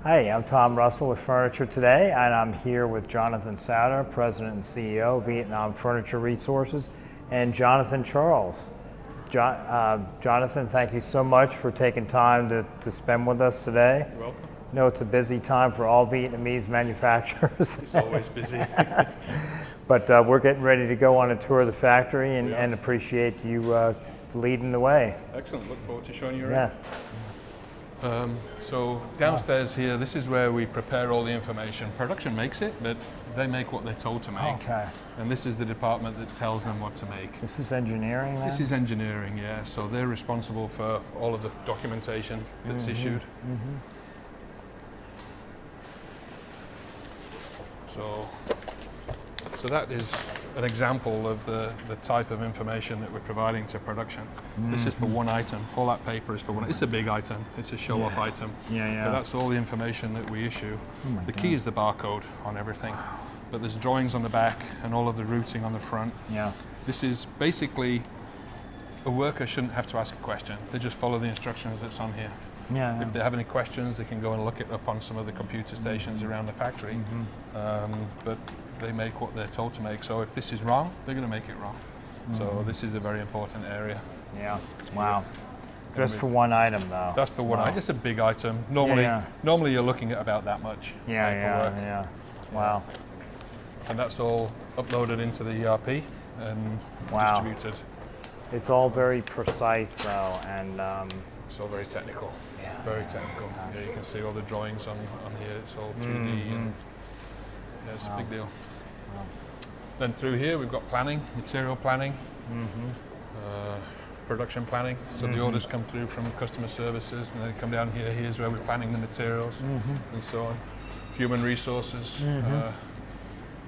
Hi, I'm Tom Russell with Furniture Today, and I'm here with Jonathan Sauter, President and CEO of Vietnam Furniture Resources, and Jonathan Charles. Jonathan, thank you so much for taking time to spend with us today. You're welcome. I know it's a busy time for all Vietnamese manufacturers. It's always busy. But we're getting ready to go on a tour of the factory and appreciate you leading the way. Excellent. Look forward to showing you Yeah. around. So downstairs here, this is where we prepare all the information. Production makes it, but they make what they're told to make. Okay. And this is the department that tells them what to make. This is engineering then? This is engineering, yeah. So they're responsible for all of the documentation that's issued. So that is an example of the type of information that we're providing to production. This is for one item. All that paper is for one. It's a big item. It's a show-off item. Yeah. But that's all the information that we issue. Oh The key is the barcode on everything. But there's drawings on the back and all of the routing on the front. Yeah. This is basically, a worker shouldn't have to ask a question. They just follow the instructions that's on here. Yeah. If they have any questions, they can go and look it up on some of the computer stations around the factory. But they make what they're told to make. So if this is wrong, they're going to make it wrong. So this is a very important area. Yeah. Wow. Just for one item, though. That's for one item. It's a big item. Normally you're looking at about that much paperwork. Yeah. Wow. And that's all uploaded into the ERP and distributed. It's all very precise, though, and It's all very technical. Yeah. Very technical. Yeah, you can see all the drawings on here. It's all 3D. And, yeah, it's a big deal. Then through here we've got planning, material planning, production planning. So the orders come through from customer services and they come down here. Here's where we're planning the materials and so on. Human resources.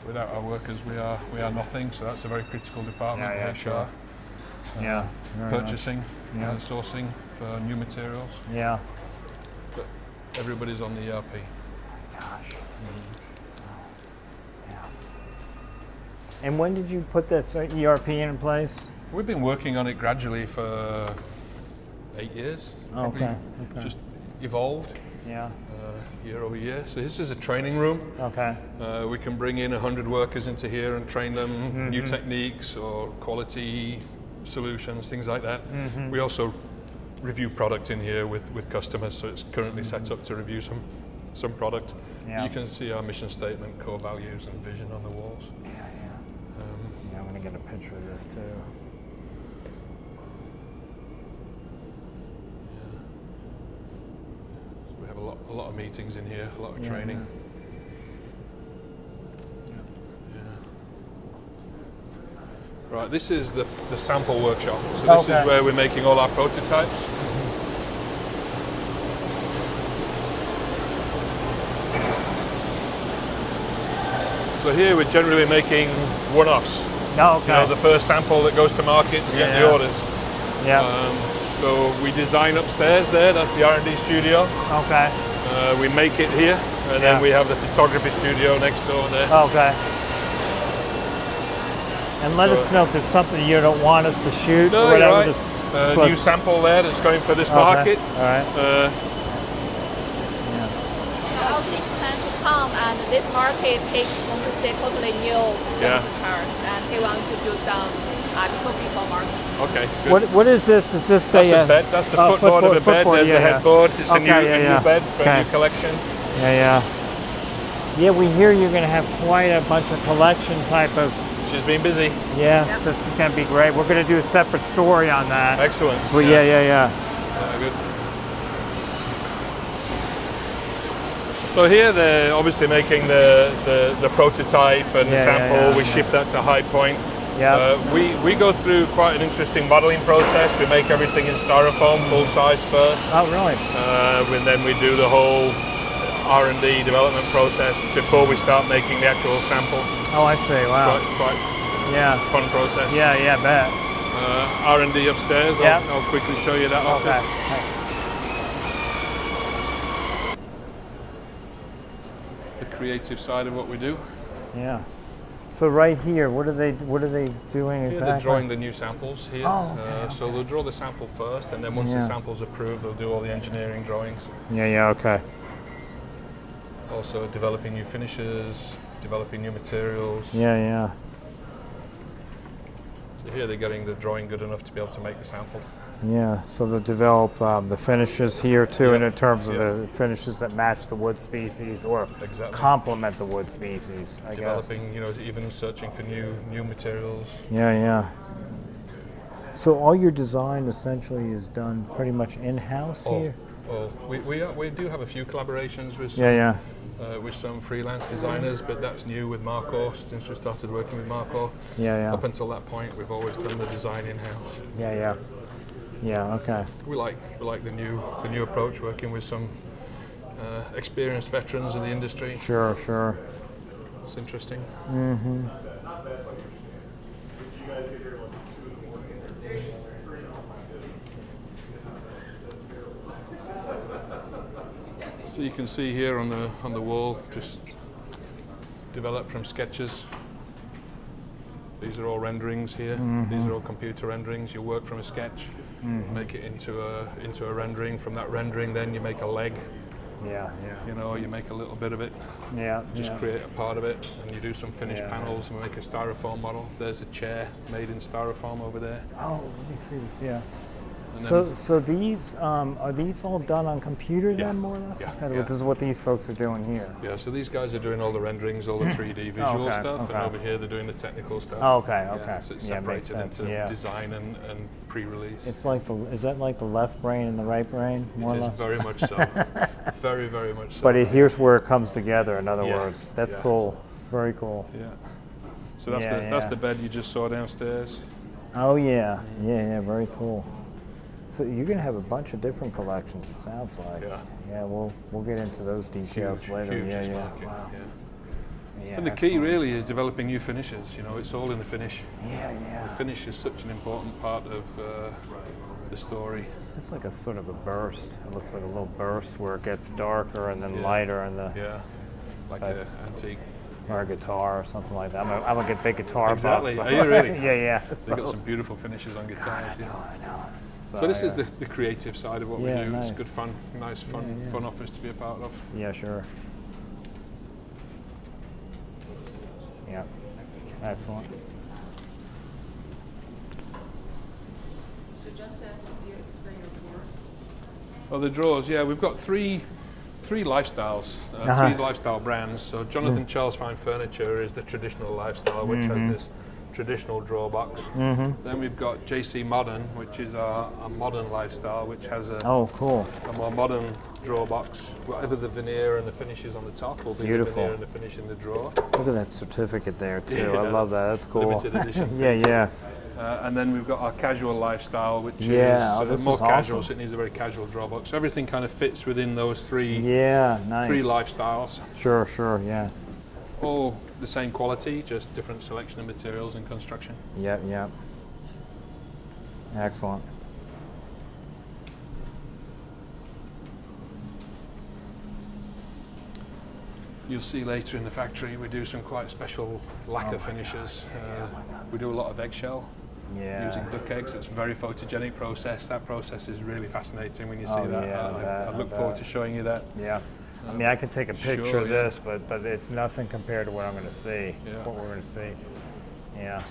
Without our workers we are nothing, so that's a very critical department. Yeah, HR. sure. Yeah. Very Purchasing, Yeah. sourcing for new materials. much. Yeah. But everybody's on the ERP. Gosh. Yeah. And when did you put this ERP in place? We've been working on it gradually for 8 years. Probably Okay. Just evolved Yeah. year over year. So this is a training room. Okay. We can bring in 100 workers into here and train them new techniques or quality solutions, things like that. We also review product in here with customers, so it's currently set up to review some product. Yeah. You can see our mission statement, core values and vision on the walls. Yeah. I'm gonna get a picture of this too. We have a lot of meetings in here, a lot of training. Right, this is the sample workshop. So this is where we're making all our prototypes. So here we're generally making one-offs. Oh, okay. You know, the first sample that goes to market to get the orders. Yeah. So we design upstairs there, that's the R&D studio. Okay. We make it here, and then we have the photography studio next door there. Okay. And let us know if there's something you don't want us to shoot No, or whatever. you're right. Just New sample there that's going for this market. All right. All these plans to come, and this market want to see totally new cars, and they want to do some people market. Okay, good. What is this? Is this That's a bed. That's the footboard of the bed. There's the headboard. It's a new bed for a new collection. Yeah. Yeah, we hear you're going to have quite a bunch of collection type of. She's been busy. Yes, this is going to be great. We're going to do a separate story on that. Excellent. So yeah. Good. So here they're obviously making the prototype and the sample. We ship that to High Point. Yeah. We go through quite an interesting modeling process. We make everything in styrofoam, full size first. Oh, really? And then we do the whole R&D development process before we start making the actual sample. Oh, I see. Wow. Quite fun process. Yeah, bet. R&D upstairs. I'll quickly show you that office. Okay. Thanks. The creative side of what we do. Yeah. So right here, what are they doing exactly? They're drawing the new samples here. Oh, okay, So they'll draw the sample first, and then once the sample's approved, they'll do all the engineering drawings. Yeah, okay. Also developing new finishes, developing new materials. Yeah, yeah. So here they're getting the drawing good enough to be able to make the sample. Yeah, so they develop the finishes here too, and Yeah, in terms of yeah. the finishes that match the wood species or Exactly. complement the wood species, I guess. Developing, you know, even searching for new materials. Yeah, yeah. So all your design essentially is done pretty much in-house here? Oh, we do have a few collaborations with some, Yeah, yeah. with some freelance designers, but that's new with Marco since we started working with Marco. Yeah, yeah. Up until that point, we've always done the design in-house. Yeah, yeah. Yeah, okay. We like the new approach, working with some experienced veterans in the industry. Sure, sure. It's interesting. So you can see here on the wall, just developed from sketches. These are all renderings here. These are all computer renderings. You work from a sketch, make it into a rendering. From that rendering, then you make a leg. Yeah, yeah. You know, you make a little bit of it. Yeah, Just yeah. create a part of it, and you do some finished Yeah. panels and make a styrofoam model. There's a chair made in styrofoam over there. Oh, let me see. Yeah. And So these are these all done on computer Yeah. then, more or less? Yeah, Okay, yeah. This is what these folks are doing here. Yeah, so these guys are doing all the renderings, all the 3D visual okay, stuff, okay. and over here they're doing the technical stuff. Oh, okay, Yeah, okay. so it's Yeah, makes separated sense, into yeah. design and pre-release. It's like is that like the left brain and the right brain, more It or is less? very much so. Very, very much so. But here's where it comes together. In other Yeah, words, that's yeah. cool. Very cool. Yeah. So that's Yeah, that's yeah. the bed you just saw downstairs. Oh yeah, yeah, yeah. Very cool. So you're gonna have a bunch of different collections. It sounds like. Yeah. Yeah. We'll get into those details Huge, later. huge yeah, this yeah. market, Wow. yeah. Yeah, And the key excellent. really is developing new finishes. You know, it's all in the finish. Yeah, yeah. The finish is such an important part of the story. It's like a sort of a burst. It looks like a little burst where it gets darker and then Yeah. lighter, and the Yeah, like Right. an antique. or a guitar or something like that. I'm a big guitar Exactly. buff. Are you really? yeah, yeah. They've got some beautiful finishes on guitars. I Yeah. know, I know. So this is yeah. the creative side of what Yeah, we do. nice. It's good fun, nice fun, fun office to be a part of. Yeah, sure. Yeah, excellent. So just do you explain your drawers? Oh, the drawers. Yeah, we've got three lifestyles, Uh-huh. three lifestyle brands. So Jonathan Charles Fine Furniture is the traditional lifestyle, which has this traditional drawer box. Then we've got JC Modern, which is our modern lifestyle, which has a Oh, cool. more modern drawer box. Whatever the veneer and the finishes on the top will be Beautiful. the veneer and the finish in the drawer. Look at that certificate there too. Yeah, I love that. That's cool. limited edition. yeah, yeah. And then we've got our casual lifestyle, which Yeah, oh, is this more is casual, awesome. so it needs a very casual drawer box. So everything kind of fits within those three Yeah, nice. lifestyles. Sure, sure. Yeah. All the same quality, just different selection of materials and construction. Yep, yep. Excellent. You'll see later in the factory we do some quite special lacquer finishes. We do a lot of eggshell Yeah. using duck eggs. It's a very photogenic process. That process is really fascinating when you see Oh, that. yeah, I look I forward bet. to showing you that. Yeah. I mean, I can take a picture Sure, of yeah. this, but it's nothing compared to what I'm going to see. Yeah. What we're going to see. Yeah.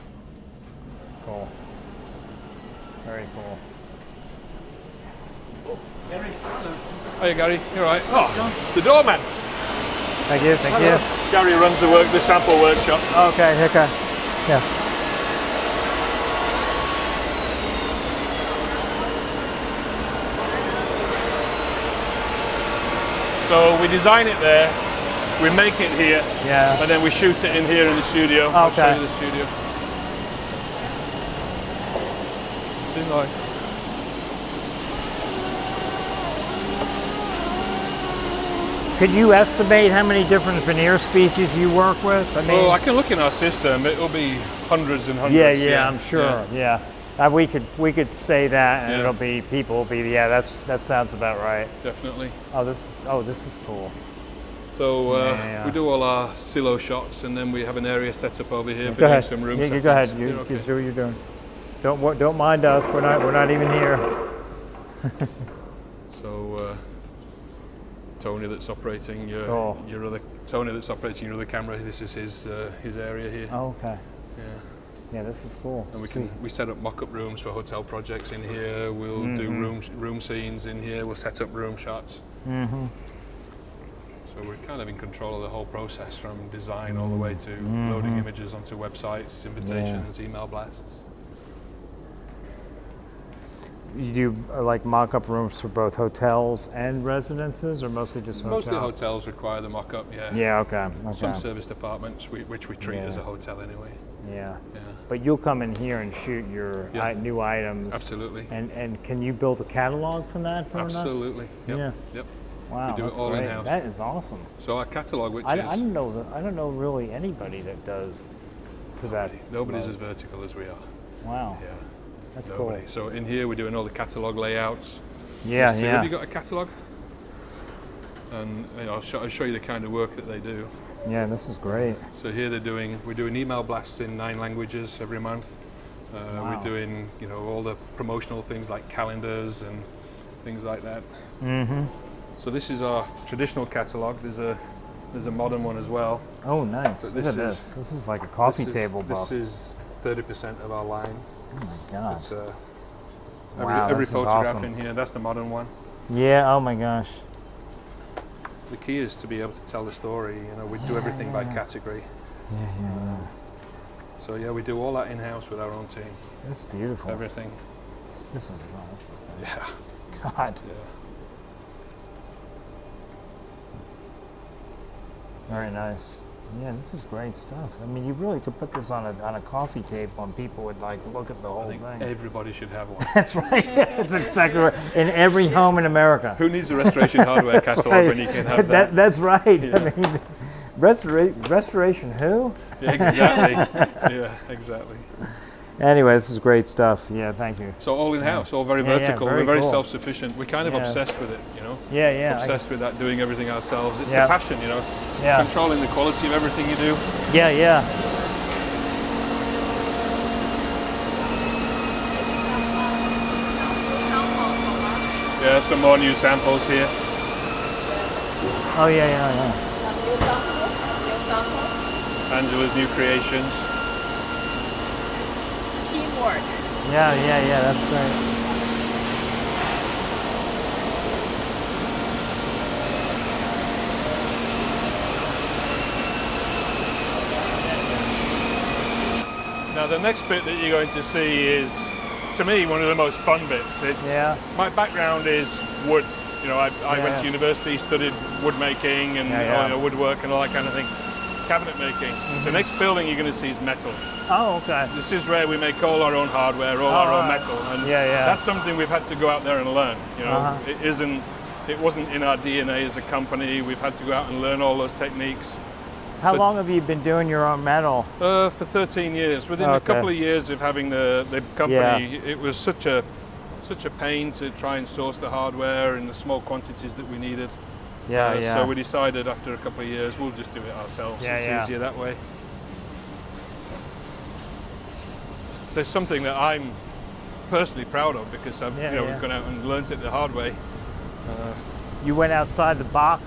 Cool. Very cool. Hiya Gary, you alright? Oh, the doorman. Thank you. Thank you. Gary runs the sample workshop. Okay. Okay. Yeah. So we design it there, we make it here, Yeah. and then we shoot it in here in the studio. I'll show Okay. you the studio. Seems like. Could you estimate how many different veneer species you work with? I mean, Oh, I can look in our system. It'll be hundreds and hundreds. yeah, I'm sure. Yeah, Yeah. We could say that, and Yeah. it'll be people will be that sounds about right. definitely. This is cool. So Yeah. we do all our silo shots, and then we have an area set up over here for Go doing ahead. some room Yeah, settings. go ahead. You're You okay. do what you're doing. Don't mind us. We're not even here. So Tony that's operating Cool. your other camera. This is his area here. Oh, okay. Yeah. Yeah, this is cool. And See. we set up mock-up rooms for hotel projects in here. We'll do room scenes in here. We'll set up room shots. So we're kind of in control of the whole process, from design all the way to loading images onto websites, invitations, email blasts. You do like mock-up rooms for both hotels and residences, or mostly just hotels? Mostly hotels require the mock-up, yeah. Yeah, okay. Some service departments, which we treat as a hotel anyway. Yeah. Yeah. But you'll come in here and shoot your Yeah. new items. Absolutely. And can you build a catalog from that? pretty much? Absolutely. Yep. Yeah. Yep. Wow, We do it that's all great. in-house. That is awesome. So our catalog, which I is don't know really anybody that does to that. nobody's level. as vertical as we are. Wow. Yeah. That's Nobody. cool. So in here we're doing all the catalog layouts. Yeah, Have yeah. you got a catalog? And I'll show you the kind of work that they do. Yeah, this is great. So here we're doing email blasts in 9 languages every month. Wow. We're doing all the promotional things like calendars and things like that. So this is our traditional catalog. There's a modern one as well. Oh, nice. But Look this at is- this. This is like a coffee This table book. This is 30% of our line. Oh my God. It's Wow, every this is photograph awesome. in here. That's the modern one. Yeah. Oh my gosh. The key is to be able to tell the story. We do everything by category. Yeah. So yeah, we do all that in house with our own team. That's beautiful. Everything. This is wow, this is great. Yeah. God. Yeah. Very nice. Yeah, this is great stuff. I mean, you really could put this on a coffee table, and people would like look at the I whole think thing. everybody should have one. That's right. That's exactly right. In every home in America. Who needs a restoration hardware catalog Right. when you can have that? That's right. I mean, restoration who? Yeah, exactly. Yeah, exactly. Anyway, this is great stuff. Yeah, thank you. So all in house, all very Yeah, yeah, vertical. very We're very cool. self-sufficient. We're kind of Yeah. obsessed with it, Yeah, yeah. Obsessed with that, doing everything ourselves. It's Yeah. the passion, Yeah. Controlling the quality of everything you do. Yeah, yeah. Yeah, some more new samples here. Oh, yeah, yeah, yeah. Angela's new creations. Teamwork. Yeah, yeah, yeah. That's great. Now the next bit that you're going to see is, to me, one of the most fun bits. Yeah. My background is wood. I went Yeah. to university, studied wood making and Yeah, yeah. woodwork and all that kind of thing. Cabinet making. The next building you're going to see is metal. Oh, okay. This is where we make all our own hardware, all our own metal, and Yeah, yeah. that's something we've had to go out there and learn. Uh-huh. It wasn't in our DNA as a company. We've had to go out and learn all those techniques. How So- long have you been doing your own metal? For 13 years. Within a Okay. couple of years of having the company, Yeah. it was such a pain to try and source the hardware in the small quantities that we needed. Yeah, yeah. So we decided after a couple of years we'll just do it ourselves. Yeah, It's yeah. easier that way. So it's something that I'm personally proud of because I've Yeah, yeah. we've gone out and learnt it the hard way. You went outside the box.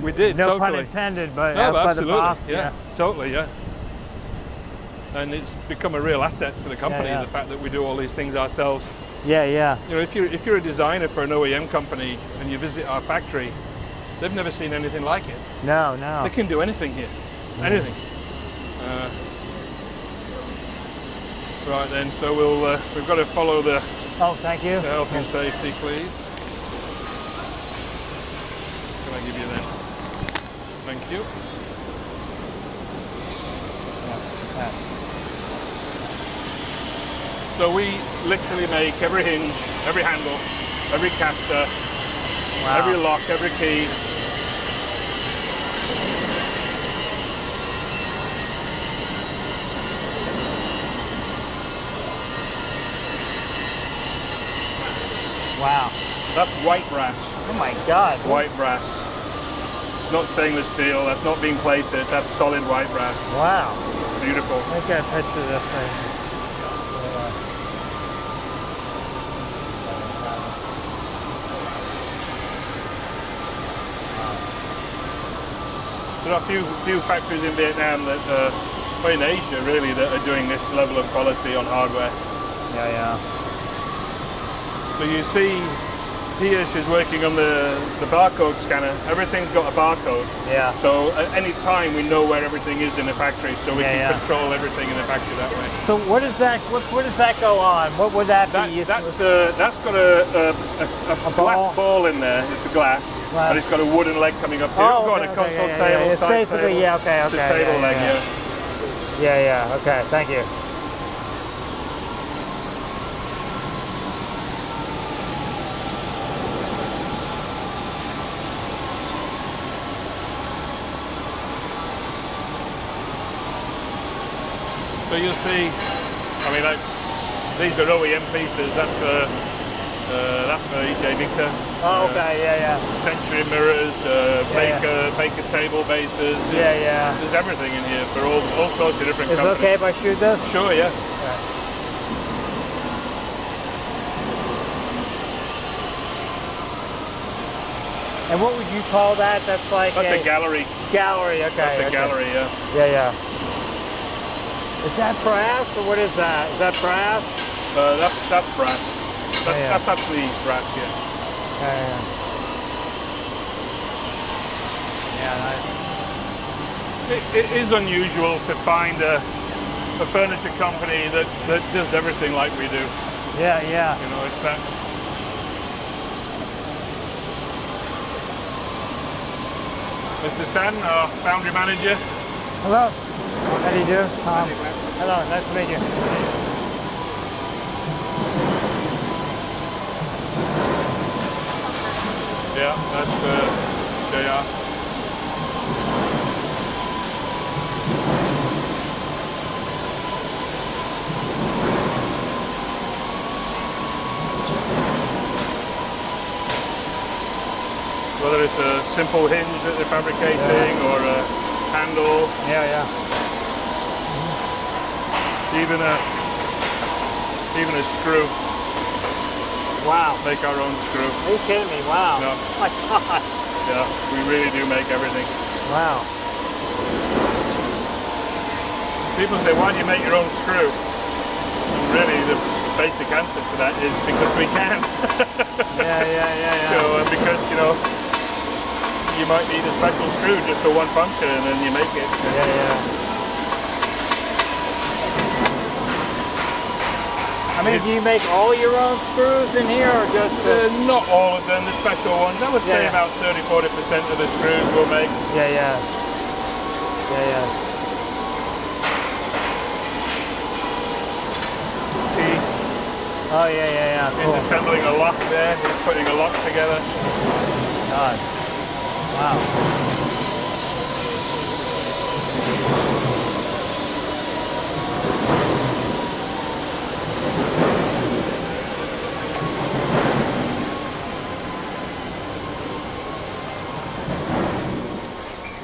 We did, No pun totally. intended, but No, outside absolutely. the box. Yeah, totally, yeah. And it's become a real asset to the company, yeah. the fact that we do all these things ourselves. Yeah, yeah. If you're a designer for an OEM company and you visit our factory, they've never seen anything like it. No, no. They can do anything here, anything. Right then, so we've got to follow the Oh, thank you. health and safety, please. Can I give you that? Thank you. Yeah. So we literally make every hinge, every handle, every caster, Wow. every lock, every key. Wow. That's white brass. Oh my God. White brass. It's not stainless steel, that's not being plated, that's solid white brass. Wow. Beautiful. Look at a picture of this thing. there are a few factories in Vietnam that, or in Asia really, that are doing this level of quality on hardware. Yeah, yeah. So you see here she's working on the barcode scanner. Everything's got a barcode. Yeah. So at any time we know where everything is in the factory, so we Yeah, can yeah. control everything in the factory that way. So what does that? What does that go on? What would that be? used That's for? got a glass ball in there. It's a glass, Glass. and it's got a wooden leg coming up here. Oh, We've got okay, a okay, console yeah, table, yeah. It's side basically table. yeah. Okay, It's okay. a table yeah, leg, yeah. yeah. Yeah, yeah. Okay, thank you. So you'll see, I mean, like, these are OEM pieces. That's for EJ Victor. Oh, okay. Yeah, yeah. Century mirrors, Baker table bases. Yeah, yeah. There's everything in here for all sorts of different Is it companies. okay if I shoot this? Sure, yeah. And what would you call that? That's like That's a gallery. gallery. Okay. That's a okay. gallery, yeah. Yeah, yeah. Is that brass or what is that? Is that brass? That's brass. Yeah. That's actually brass, yeah. Yeah, yeah. Yeah, nice. It is unusual to find a furniture company that does everything like we do. Yeah, yeah. You know, it's that. Mr. Stan, our foundry manager. Hello. How do you do? Hello. Nice to meet you. Yeah, that's JR. Whether it's a simple hinge that they're fabricating or a handle, Yeah, yeah. even a screw. Wow. Make our own screw. Are you kidding me? Wow. No. My God. Yeah, we really do make everything. Wow. People say, why do you make your own screw? And really, the basic answer to that is because we can. Yeah, yeah, yeah, So, yeah. because, you know, you might need a special screw just for one function and then you make it. Yeah, yeah. I mean, do you make all your own screws in here or just Not all of them, the special ones. I would say Yeah. about 30-40% of the screws we'll make. Yeah, yeah. Yeah, yeah. Key Oh, yeah, yeah, yeah. is Cool. assembling a lock there, he's putting a lock together. God. Wow.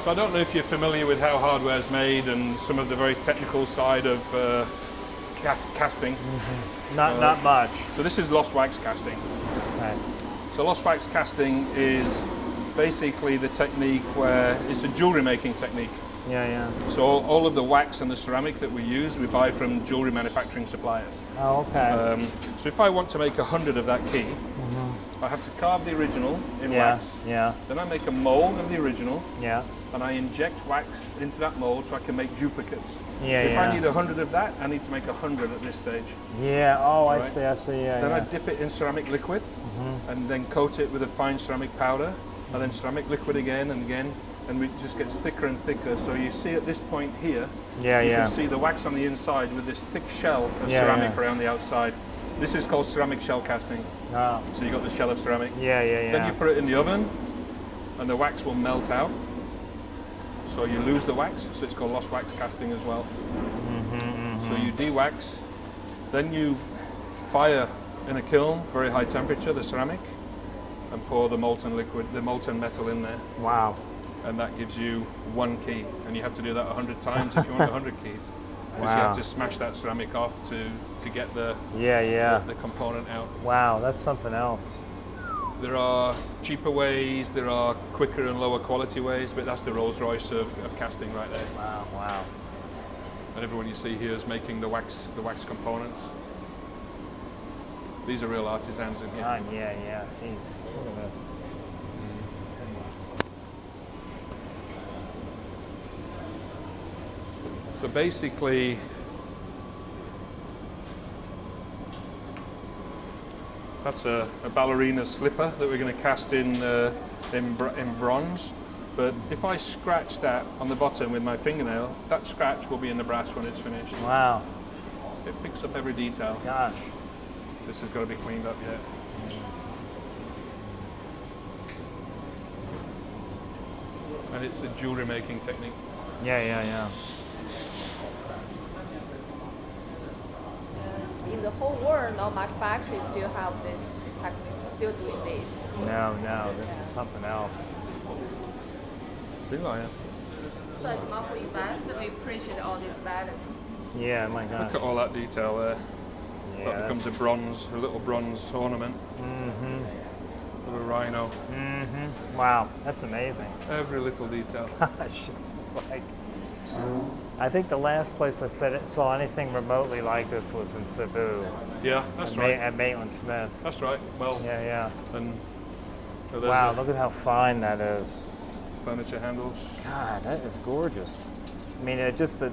So I don't know if you're familiar with how hardware is made and some of the very technical side of casting. Not much. So this is lost wax casting. Right. So lost wax casting is basically the technique where it's a jewelry making technique. Yeah, yeah. So all of the wax and the ceramic that we use, we buy from jewelry manufacturing suppliers. Oh, okay. So if I want to make 100 of that key, I have to carve the original in yeah, wax. yeah, Then I make a mold of the original, yeah. and I inject wax into that mold so I can make duplicates. Yeah, so if yeah. I need 100 of that, I need to make 100 at this stage. Yeah, oh, I Right. see, I see, yeah, Then I yeah. dip it in ceramic liquid and then coat it with a fine ceramic powder and then ceramic liquid again and again, and it just gets thicker and thicker. So you see at this point here, Yeah, you yeah. can see the wax on the inside with this thick shell of Yeah, ceramic yeah. around the outside. This is called ceramic shell casting. Oh, So you got the shell of ceramic. yeah, yeah, yeah. Then you put it in the oven and the wax will melt out. So you lose the wax, so it's called lost wax casting as well. So you de-wax, then you fire in a kiln, very high temperature, the ceramic, and pour the molten liquid, the molten metal in there, Wow. and that gives you one key. And you have to do that 100 times if you want 100 keys. Because you Wow. have to smash that ceramic off to get the Yeah, yeah. component out. Wow, that's something else. There are cheaper ways, there are quicker and lower quality ways, but that's the Rolls Royce of casting right there. Wow, wow. And everyone you see here is making the wax components. These are real artisans in here. God, yeah, yeah. Jeez, look at this. So basically, that's a ballerina slipper that we're going to cast in bronze. But if I scratch that on the bottom with my fingernail, that scratch will be in the brass when it's finished. Wow, It picks up every detail. gosh. This has got to be cleaned up yet. And it's a jewelry making technique. Yeah, yeah, yeah. In the whole world, not much factories still have this technique, still doing this. No, no, this is something else. See, Lion? So at Marco Invest, we appreciate all this value. Yeah, my gosh. Look at all that detail there. Yeah, That becomes a bronze, a little bronze ornament. Of a rhino. wow, that's amazing. Every little detail. Gosh, it's just like. I think the last place I saw anything remotely like this was in Cebu Yeah, that's right. at Maitland Smith. That's right. Well, Yeah, yeah. and there's Wow, a look at how fine that is. furniture handles. God, that is gorgeous. I mean, just the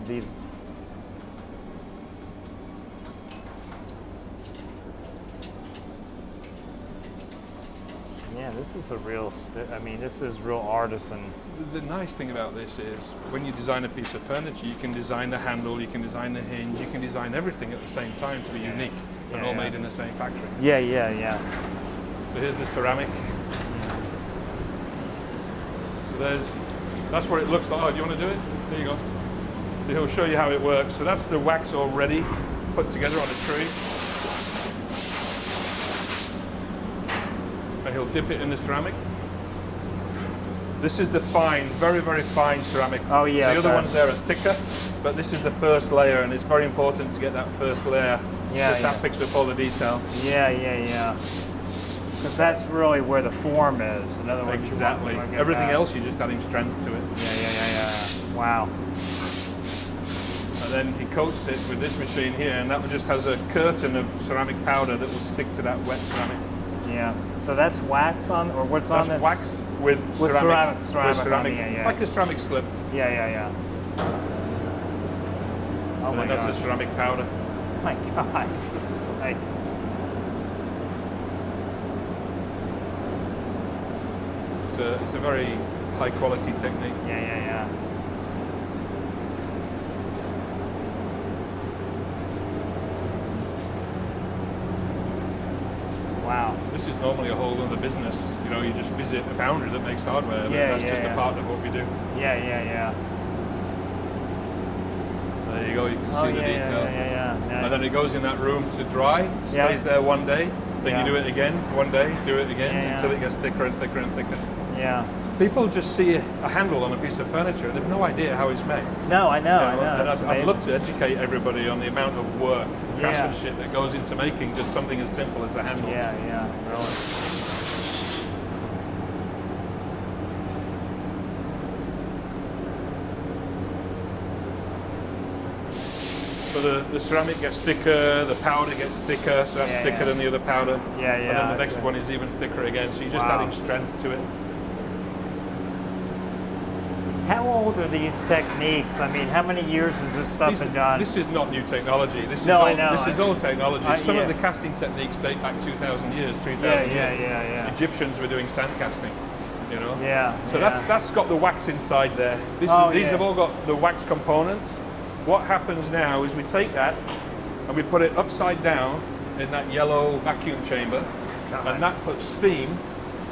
yeah, this is a real. I mean, this is real artisan. The nice thing about this is when you design a piece of furniture, you can design the handle, you can design the hinge, you can design everything at the same time to be unique and Yeah, all yeah. made in the same factory. Yeah, yeah, yeah. So here's the ceramic. So that's what it looks like. Oh, do you want to do it? There you go. So he'll show you how it works. So that's the wax already put together on a tree. And he'll dip it in the ceramic. This is the fine, very, very fine ceramic. Oh, yeah, The other okay. ones there are thicker, but this is the first layer, and it's very important to get that first layer. Yeah, because that yeah. picks up all the detail. Yeah, yeah, yeah. Because that's really where the form is. In other words, Exactly. you want to get Everything that. else, you're just adding strength to it. Yeah, yeah, yeah, yeah. Wow. And then he coats it with this machine here, and that one just has a curtain of ceramic powder that will stick to that wet ceramic. Yeah. So that's wax on, or what's That's on it? wax with ceramic ceramic. on it, yeah, It's yeah. like a ceramic slip, Yeah, yeah, yeah. Oh and my then that's god. the ceramic powder. My god. This is like. It's a very high quality technique. Yeah, yeah, yeah. Wow. This is normally a whole other business. You know, you just visit a foundry that makes hardware. but Yeah, that's yeah, just yeah. a part of what we do. Yeah, yeah, yeah. There you go. You can Oh, see the yeah, yeah, detail. yeah, yeah, yeah. And then it goes in that room to dry. Yeah. Stays there one day. Then Yeah. you do it again one day. Do it again Yeah, yeah. until it gets thicker and thicker and thicker. Yeah. People just see a handle on a piece of furniture and they have no idea how it's made. No, I know, I You know, know. and That's I'd amazing. love to educate everybody on the amount of work, Yeah. craftsmanship that goes into making just something as simple as a handle. Yeah, yeah, really. So the ceramic gets thicker, the powder gets thicker, so that's Yeah, thicker yeah. than the other powder. Yeah, And yeah, then the I next see. one is even thicker again, so you're just Wow. adding strength to it. How old are these techniques? I mean, how many years has this stuff been done? This is not new technology. This No, I is know. old, this is old technology. Some yeah. of the casting techniques date back 2,000 years, 3,000 Yeah, years. yeah, yeah, yeah. Egyptians were doing sand casting, you know. Yeah, So yeah. that's got the wax inside there. These yeah. have all got the wax components. What happens now is we take that and we put it upside down in that yellow vacuum chamber, God. and that puts steam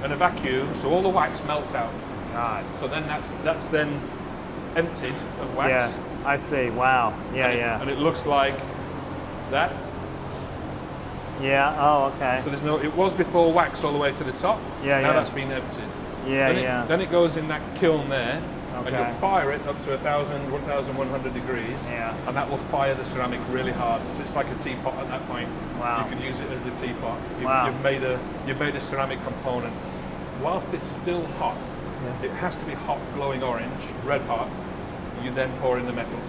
and a vacuum, so all the wax melts out. God. So then that's then emptied of wax. Yeah, I see. Wow. Yeah, and it, yeah. and it looks like that. Yeah. Oh, okay. So there's no. It was before wax all the way to the top. Yeah, Now yeah. that's been emptied. Yeah, then yeah. Then it goes in that kiln there, and Okay. you'll fire it up to 1,100 degrees, Yeah. and that will fire the ceramic really hard. So it's like a teapot at that point. Wow. You can use it as a teapot. Wow. You've made a ceramic component. Whilst it's still hot, it has to be hot, glowing orange, red hot. You then pour in the metal.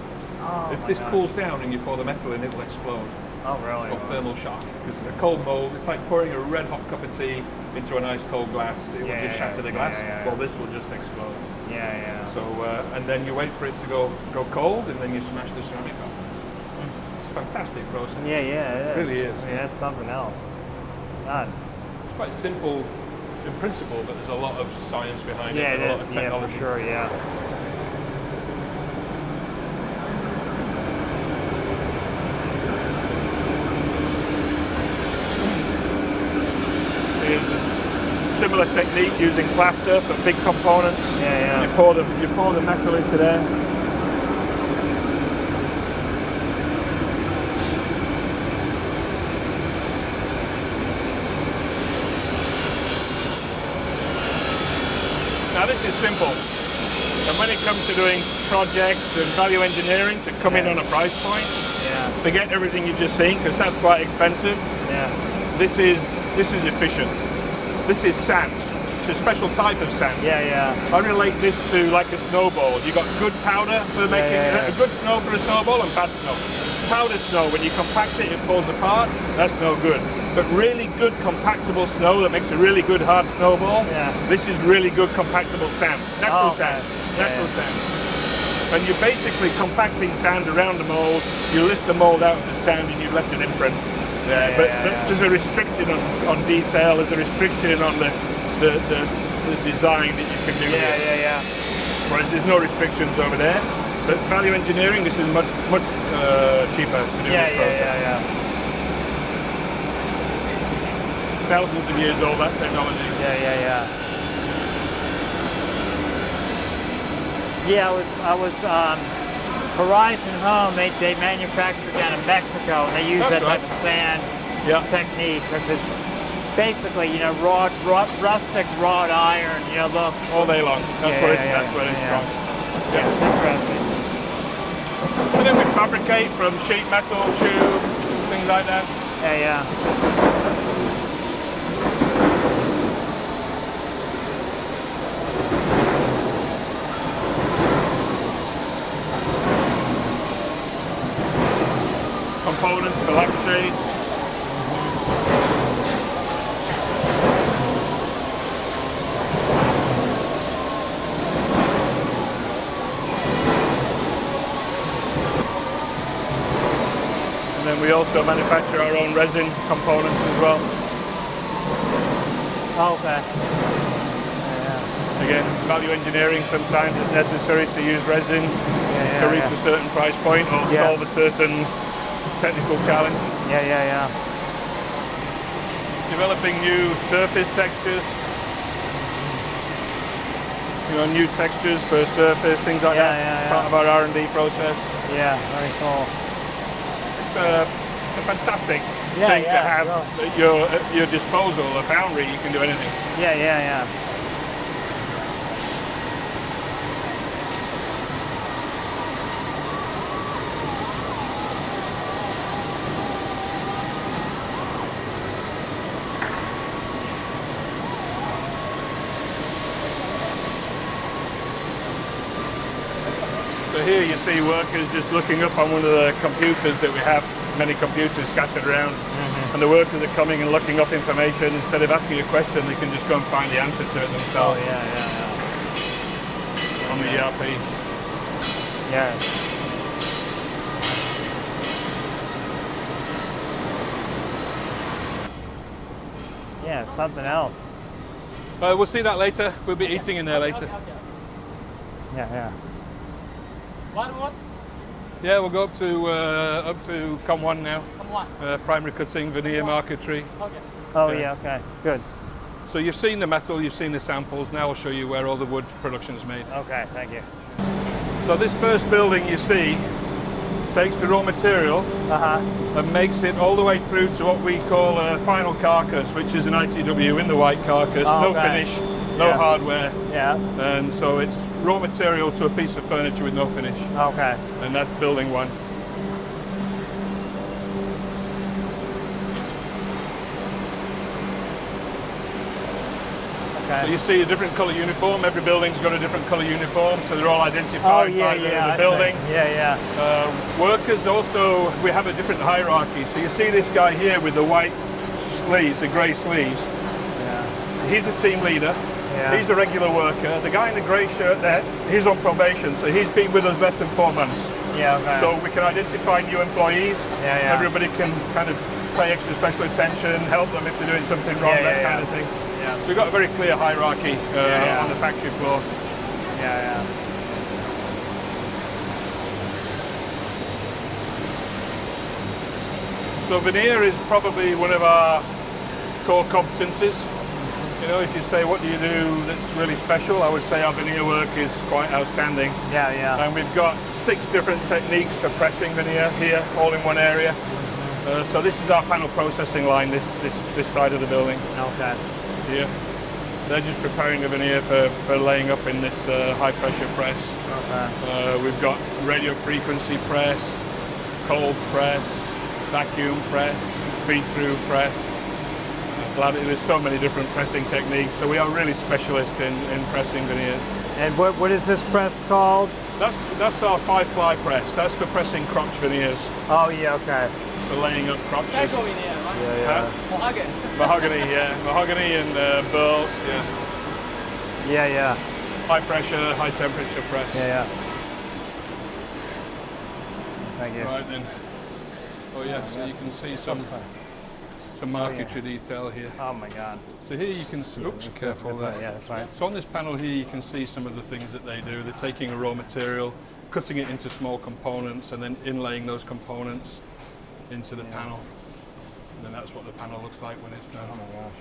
Oh, If my this God. cools down and you pour the metal in, it'll explode. Oh, really? It's called thermal shock. Because a cold mold, it's like pouring a red hot cup of tea into an ice cold glass. It will Yeah, just yeah, shatter the yeah, glass. yeah, yeah. Well, this will just explode. Yeah, yeah. So, and then you wait for it to go cold, and then you smash the ceramic off. It's a fantastic process. Yeah, yeah, it is. Really is. I mean, that's something else. God. It's quite simple in principle, but there's a lot of science behind Yeah, it, and a it lot is. of Yeah, technology. for sure. Yeah. Here's a similar technique using plaster for big components. Yeah, You yeah. pour the metal into there. Now this is simple, and when it comes to doing projects and value engineering to come in on a price point, Yeah. forget everything you've just seen because that's quite expensive. Yeah. This is efficient. This is sand. It's a special type of sand. Yeah, yeah. I relate this to like a snowball. You got good powder for making yeah. a good snow for a snowball and bad snow. Powder snow, when you compact it, it falls apart. That's no good. But really good compactable snow that makes a really good hard snowball. Yeah. This is really good compactable sand. Natural Oh, okay. sand. Yeah, Natural yeah. sand. And you're basically compacting sand around the mold. You lift the mold out of the sand and you've left an imprint. Yeah, But yeah. there's a restriction on detail. There's a restriction on the design that you can do. Yeah, here. yeah, yeah. Whereas there's no restrictions over there. But value engineering, this is much cheaper to do Yeah, this yeah, process. yeah, yeah. Thousands of years old, that technology. Yeah, yeah, yeah. Yeah, I was Horizon Home. They manufacture down in Mexico, and they use That's that right. type of sand Yeah. technique because it's basically, rustic wrought iron. Look. All day long. That's Yeah, where yeah, it's, yeah, that's where it's yeah. strong. Yeah, it's interesting. And then we fabricate from sheet metal, tube, things like that. Yeah, yeah. Components for lampshades. And then we also manufacture our own resin components as well. Oh, okay. Again, value engineering sometimes is necessary to use resin to reach a certain price point or Yeah. solve a certain technical challenge. Yeah, yeah, yeah. Developing new surface textures, new textures for surface, things like Yeah, that. yeah, yeah. Part of our R&D process. Yeah, very cool. It's a fantastic Yeah, thing yeah, to have yeah. at your disposal. A foundry, you can do anything. Yeah, yeah, yeah. So here you see workers just looking up on one of the computers that we have, many computers scattered around. And the workers are coming and looking up information. Instead of asking a question, they can just go and find the answer to it Oh, themselves yeah, yeah, on the ERP. yeah. Yeah. Yeah, it's something else. We'll see that later. We'll be eating in there later. Yeah, yeah. What? Yeah, we'll go up to COM1 now. Come on. primary cutting, veneer, marquetry. Okay. Oh, Yeah. yeah, okay. Good. So you've seen the metal, you've seen the samples. Now I'll show you where all the wood production's made. Okay, thank you. So this first building you see takes the raw material Uh-huh. and makes it all the way through to what we call a final carcass, which is an ITW in the white carcass, Oh, no okay. finish, no Yeah. hardware, Yeah. and so it's raw material to a piece of furniture with no finish, Okay. and that's building one. So Okay. you see a different colour uniform. Every building's got a different colour uniform, so they're all Oh identified yeah, by yeah. the I building. see. Yeah, yeah. Workers also, we have a different hierarchy. So you see this guy here with the white sleeves, the grey sleeves. Yeah. He's a team leader. Yeah. He's a regular worker. The guy in the grey shirt there, he's on probation, so he's been with us less than 4 months. Yeah. Okay. So we can identify new employees. Yeah, yeah. Everybody can kind of pay extra special attention, help them if they're doing something wrong, Yeah, that yeah, kind yeah. of thing. Yeah. So we've got a very clear hierarchy yeah. on the factory floor. Yeah, yeah. So veneer is probably one of our core competencies. You know, if you say what do you do that's really special, I would say our veneer work is quite outstanding. Yeah, yeah. And we've got 6 different techniques for pressing veneer here, all in one area. So this is our panel processing line, this side of the building Okay. here. They're just preparing the veneer for laying up in this high pressure press. Okay. We've got radio frequency press, cold press, vacuum press, feed-through press. There's so many different pressing techniques, so we are really specialists in pressing veneers. And what is this press called? That's our 5-ply press. That's for pressing crotch veneers, Oh yeah. Okay. for laying up crotches. Special in here, right? Yeah, yeah. Huh? Mahogany. Mahogany, yeah. Mahogany and burls, yeah. Yeah, yeah. High pressure, high temperature press. Yeah, yeah. Thank you. Right then. Oh yeah, so you can see some marquetry detail here. Oh my God. So here you can see, oops, careful That's there. right, yeah, that's right. So on this panel here you can see some of the things that they do. They're taking a raw material, cutting it into small components and then inlaying those components into the panel. And then that's what the panel looks like when it's done. Oh my gosh.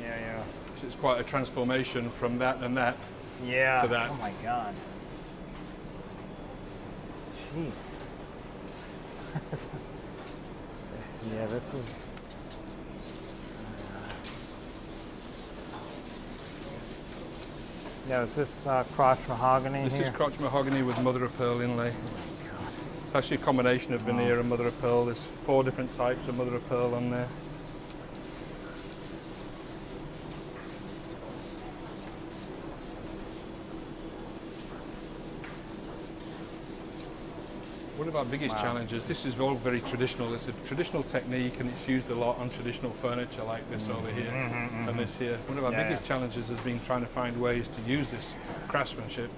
Yeah. Yeah, yeah. So it's quite a transformation from that and that. Yeah. To that. Oh my God. Jeez. Yeah, this is. Yeah, is this crotch mahogany This here? is crotch mahogany with mother of pearl inlay. It's actually a combination of veneer and mother of pearl. There's 4 different types of mother of pearl on there. One of our biggest challenges, this is all very traditional, it's a traditional technique and it's used a lot on traditional furniture like this over here and this here. One of our Yeah, biggest yeah. challenges has been trying to find ways to use this craftsmanship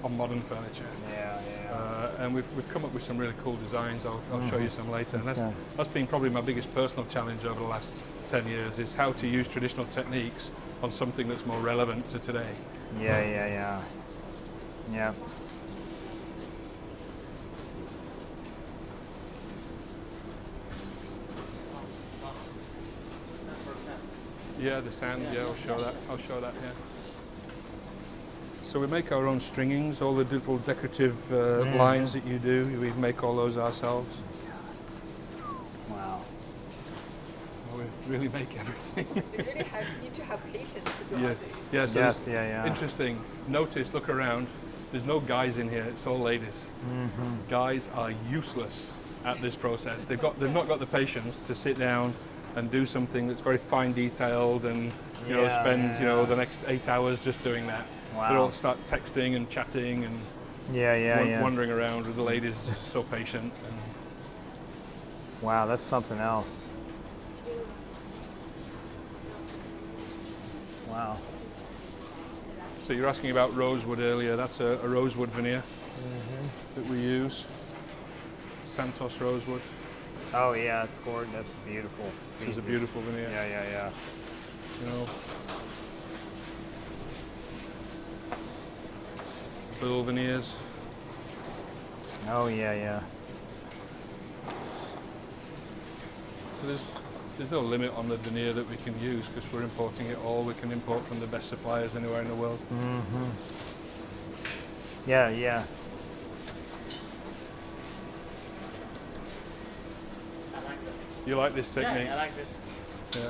on modern furniture. Yeah, yeah. And we've come up with some really cool designs. I'll show you some later. And Okay. that's been probably my biggest personal challenge over the last 10 years is how to use traditional techniques on something that's more relevant to today. Yeah, yeah, yeah. Yeah. Yeah, the sand, yeah, I'll show that. I'll show that, yeah. So we make our own stringings, all the little decorative lines that you do, we make all those ourselves. Wow. We really make everything. You really need to have patience to do Yeah, all this. yeah. So Yes, this- yeah, yeah. Interesting. Notice, look around. There's no guys in here. It's all ladies. Guys are useless at this process. They've not got the patience to sit down and do something that's very fine detailed and Yeah, spend yeah. the next 8 hours just doing that. Wow. They all start texting and chatting and Yeah, yeah, yeah. wandering around with the ladies, just so patient. And Wow, that's something else. Wow. so you're asking about rosewood earlier. That's a rosewood veneer that we use. Santos rosewood. Oh yeah, it's gorgeous. That's beautiful. Which is a species. beautiful veneer. Yeah, yeah, yeah. You know, Bill veneers. Oh yeah, yeah. So there's no limit on the veneer that we can use because we're importing it all. We can import from the best suppliers anywhere in the world. Yeah, yeah. I like that. You like this technique? Yeah, I like this. Yeah.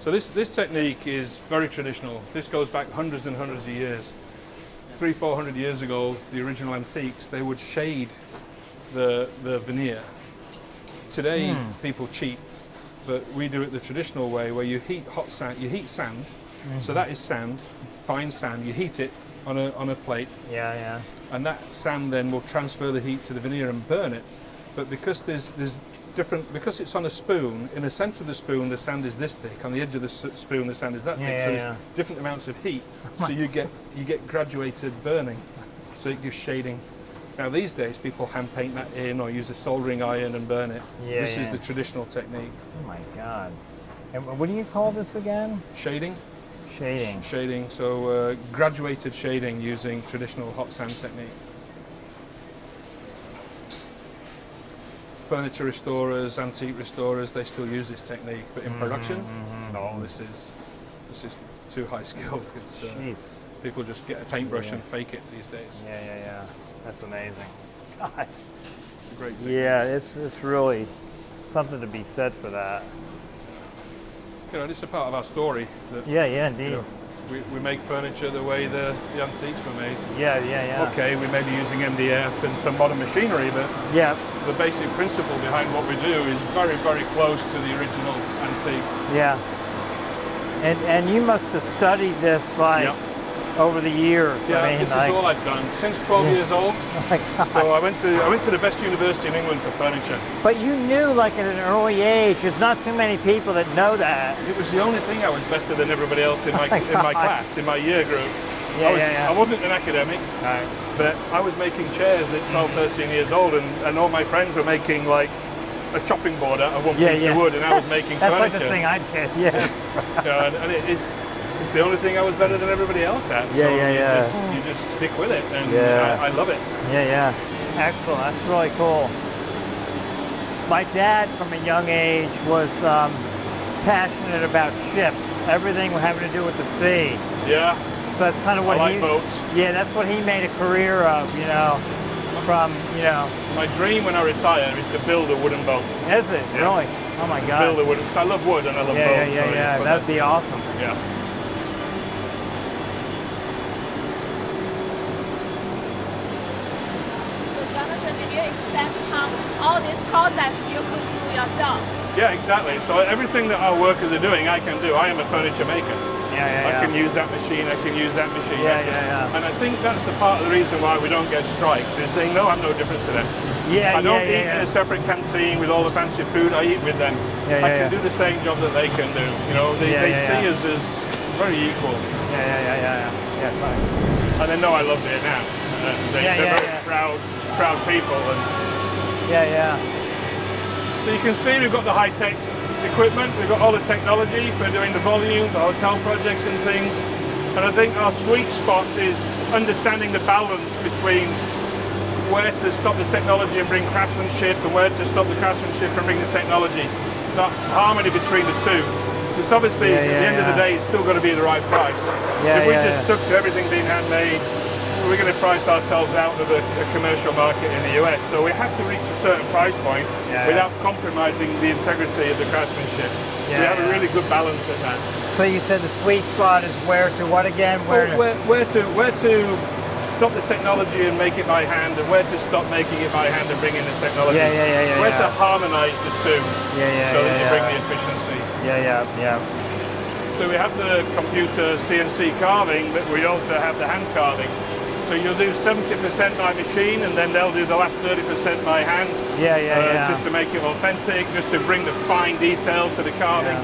So this technique is very traditional. This goes back hundreds and hundreds of years. 300-400 years ago, the original antiques, they would shade the veneer. Today, people cheat, but we do it the traditional way, where you heat hot sand. You heat sand, so that is sand, fine sand. You heat it on a plate, Yeah. and that sand then will transfer the heat to the veneer and burn it. But because there's different, because it's on a spoon, in the center of the spoon the sand is this thick, on the edge of the spoon the sand is that thick, so there's different amounts of heat, so you get graduated burning, so it gives shading. Now these days people hand paint that in or use a soldering iron and burn it. This is the traditional technique. Oh my God. And what do you call this again? Shading? Shading. Shading, so graduated shading using traditional hot sand technique. Furniture restorers, antique restorers, they still use this technique, but in production, no, this is too high skill. It's, Jeez. people just get a paintbrush and fake it these days. Yeah. That's amazing. God. It's a great technique. Yeah, it's really something to be said for that. You know, it's a part of our story that Yeah, you indeed. know, we make furniture the way the antiques were made. Yeah. Okay, we may be using MDF and some modern machinery, but Yeah, the basic principle behind what we do is very, very close to the original antique. yeah. And you must have studied this like Yep. over the years. Yeah, I mean, this like, is all I've done since 12 years old. oh my God. So I went to the best university in England for furniture. But you knew, like at an early age, there's not too many people that know that. It was the only thing I was better than everybody else in my class, in my year group. I wasn't an academic, Right. but I was making chairs at 12, 13 years old, and all my friends were making like a chopping board out of one piece of wood, and I was making That's furniture. like the thing I did. Yes. And it's the only thing I was better than everybody else at. Yeah, So yeah. you just stick with it, and Yeah. I love it. Yeah. Excellent. That's really cool. My dad, from a young age, was passionate about ships, everything having to do with the sea. Yeah, So that's kind of what I like he. boats. Yeah, that's what he made a career of. From My dream when I retire is to build a wooden boat. is it really? Oh my God. Build a wooden, because I love wood and I love Yeah, boats. yeah. so That'd be awesome. yeah. So Jonathan, did you expect all this process you could do yourself? Yeah, exactly. So everything that our workers are doing, I can do. I am a furniture maker. I can use that machine, I can use that machine. Yeah. And I think that's the part of the reason why we don't get strikes, is they know I'm no different to them. Yeah, I don't eat yeah. in a separate canteen with all the fancy food, I eat with them. Yeah, I yeah, can do the same job that they can do. You know, they see us as very equal. Yeah. Fine. And they know I love Vietnam. They're very proud people. And Yeah. so you can see we've got the high-tech equipment, we've got all the technology for doing the volume, the hotel projects and things. And I think our sweet spot is understanding the balance between where to stop the technology and bring craftsmanship, and where to stop the craftsmanship and bring the technology. That harmony between the two. Because obviously, at the end of the day, it's still got to be the right price. If we just stuck to everything being handmade, we're going to price ourselves out of a commercial market in the US. So we have to reach a certain price point without compromising the integrity of the craftsmanship. We have a really good balance at that. So you said the sweet spot is where to what again? Where Where to stop the technology and make it by hand, and where to stop making it by hand and bring in the technology. Where to harmonize the two so that you bring the efficiency. Yeah. So we have the computer CNC carving, but we also have the hand carving. So you'll do 70% by machine, and then they'll do the last 30% by hand. Just to make it authentic, just to bring the fine detail to the carving.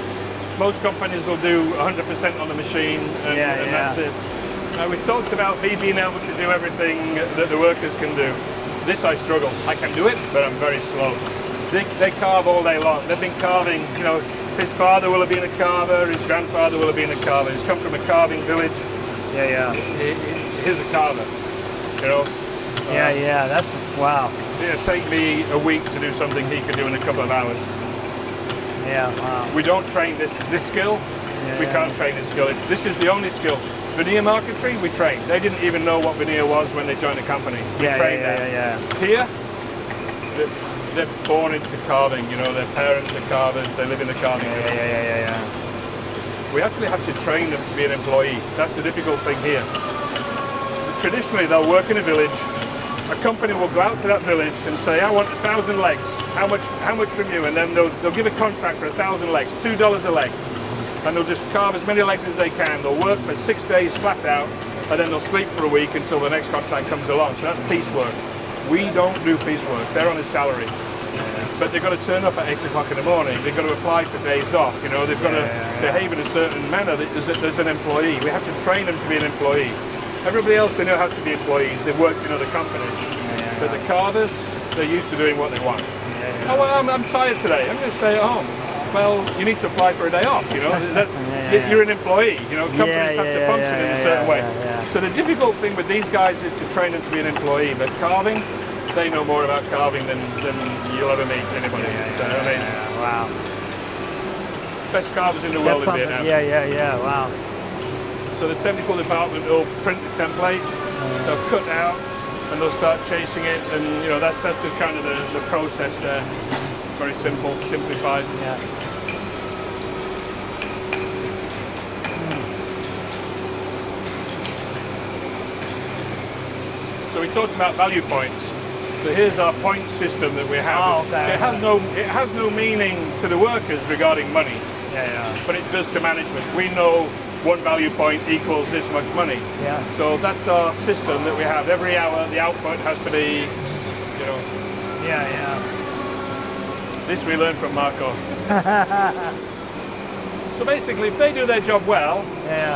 Most companies will do 100% on the machine, and that's it. Now we talked about me being able to do everything that the workers can do. This I struggle. I can do it, but I'm very slow. They carve all day long. They've been carving, his father will have been a carver, his grandfather will have been a carver. He's come from a carving village. He's a carver, That's wow. It'll take me a week to do something he could do in a couple of hours. Wow. We don't train this skill. We can't train this skill. This is the only skill. Veneer marquetry, we train. They didn't even know what veneer was when they joined the company. We trained them. Here, they're born into carving. Their parents are carvers. They live in the carving. We actually have to train them to be an employee. That's the difficult thing here. Traditionally, they'll work in a village. A company will go out to that village and say, I want 1,000 legs. How much from you? And then they'll give a contract for 1,000 legs, $2 a leg. And they'll just carve as many legs as they can. They'll work for 6 days flat out, and then they'll sleep for a week until the next contract comes along. So that's piecework. We don't do piecework. They're on a salary. But they've got to turn up at 8 o'clock in the morning. They've got to apply for days off. You know, they've got to behave in a certain manner as an employee. We have to train them to be an employee. Everybody else, they know how to be employees. They've worked in other companies. But the carvers, they're used to doing what they want. Oh, well, I'm tired today. I'm going to stay at home. Well, you need to apply for a day off. You know, you're an employee. You know, companies have to function in a certain way. So the difficult thing with these guys is to train them to be an employee. But carving, they know more about carving than you'll ever meet anybody. It's amazing. Wow. Best carvers in the world in Vietnam. Wow. So the technical department will print the template, they'll cut out, and they'll start chasing it, and you know that's just kind of the process there. Very simple, simplified. Yeah. So we talked about value points. So here's our point system that we have. Oh, okay. It has no meaning to the workers regarding money, but it does to management. We know one value point equals this much money. Yeah. So that's our system that we have. Every hour the output has to be, you know. This we learned from Marco. So basically, if they do their job well,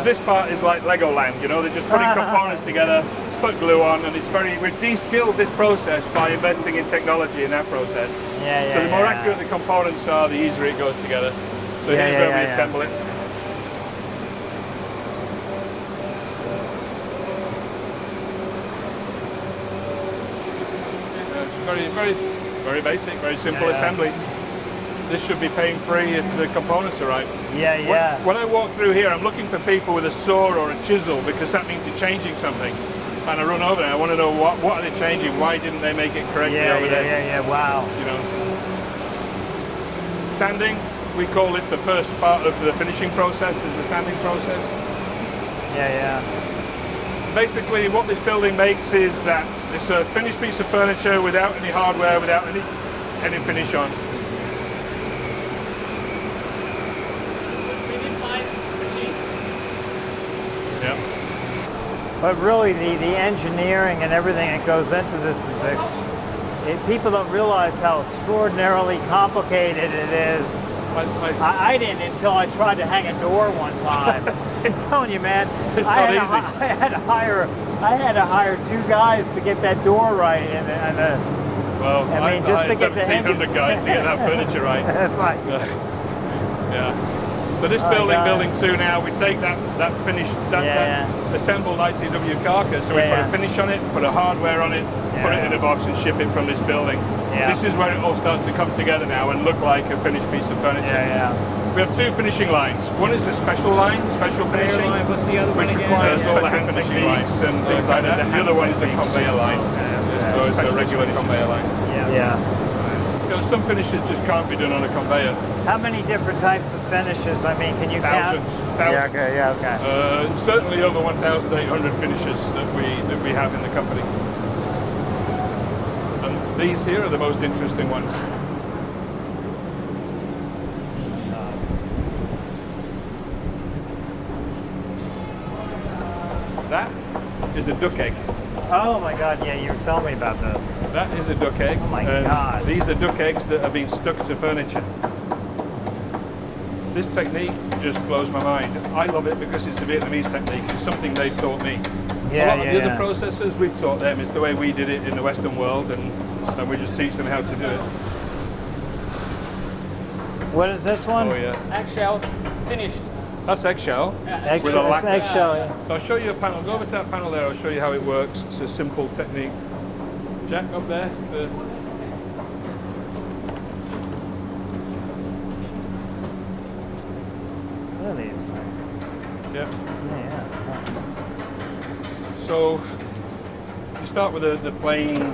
this part is like Legoland. You know, they're just putting components together, put glue on, and we've de-skilled this process by investing in technology in that process. So the more accurate the components are, the easier it goes together. So here's where we assemble it. Very basic, very simple assembly. This should be pain-free if the components are right. When I walk through here, I'm looking for people with a saw or a chisel because that means they're changing something. And I run over there. I want to know what are they changing? Why didn't they make it correctly over there? Wow. You know. Sanding. We call this the first part of the finishing process. Is the sanding process. Basically, what this building makes is that it's a finished piece of furniture without any hardware, without any finish on. But really, the engineering and everything that goes into this is people don't realize how extraordinarily complicated it is. I didn't until I tried to hang a door one time. I'm telling you, man, I had to hire 2 guys to get that door right, Well, I mean, just to get the 1,700 guys to get that furniture right. It's like, So this building 2 now, we take that finished, that assembled ITW carcass, so we put a finish on it, put a hardware on it, put it in a box and ship it from this building. So this is where it all starts to come together now and look like a finished piece of furniture. We have 2 finishing lines. One is a special line, special finishing, What's the other one which again? requires all the hand techniques and things like that. The other one is a conveyor line. So it's a regular conveyor line. You know, some finishes just can't be done on a conveyor. how many different types of finishes? I mean, can you count? Thousands. Okay. Certainly over 1,800 finishes that we have in the company. And these here are the most interesting ones. That is a duck egg. Oh my God, yeah, you were telling me about this. That is a duck egg. Oh my and God. These are duck eggs that have been stuck to furniture. This technique just blows my mind. I love it because it's a Vietnamese technique. It's something they've taught me. A lot of the other processors, we've taught them. It's the way we did it in the Western world, and we just teach them how to do it. What is this one? Oh yeah. Eggshells finished. That's eggshell. With a Eggshell, it's lacquer. eggshell, yeah. So I'll show you a panel. Go over to that panel there. I'll show you how it works. It's a simple technique. Jack, up there. Look at these things. Yeah. Yeah. So you start with the plain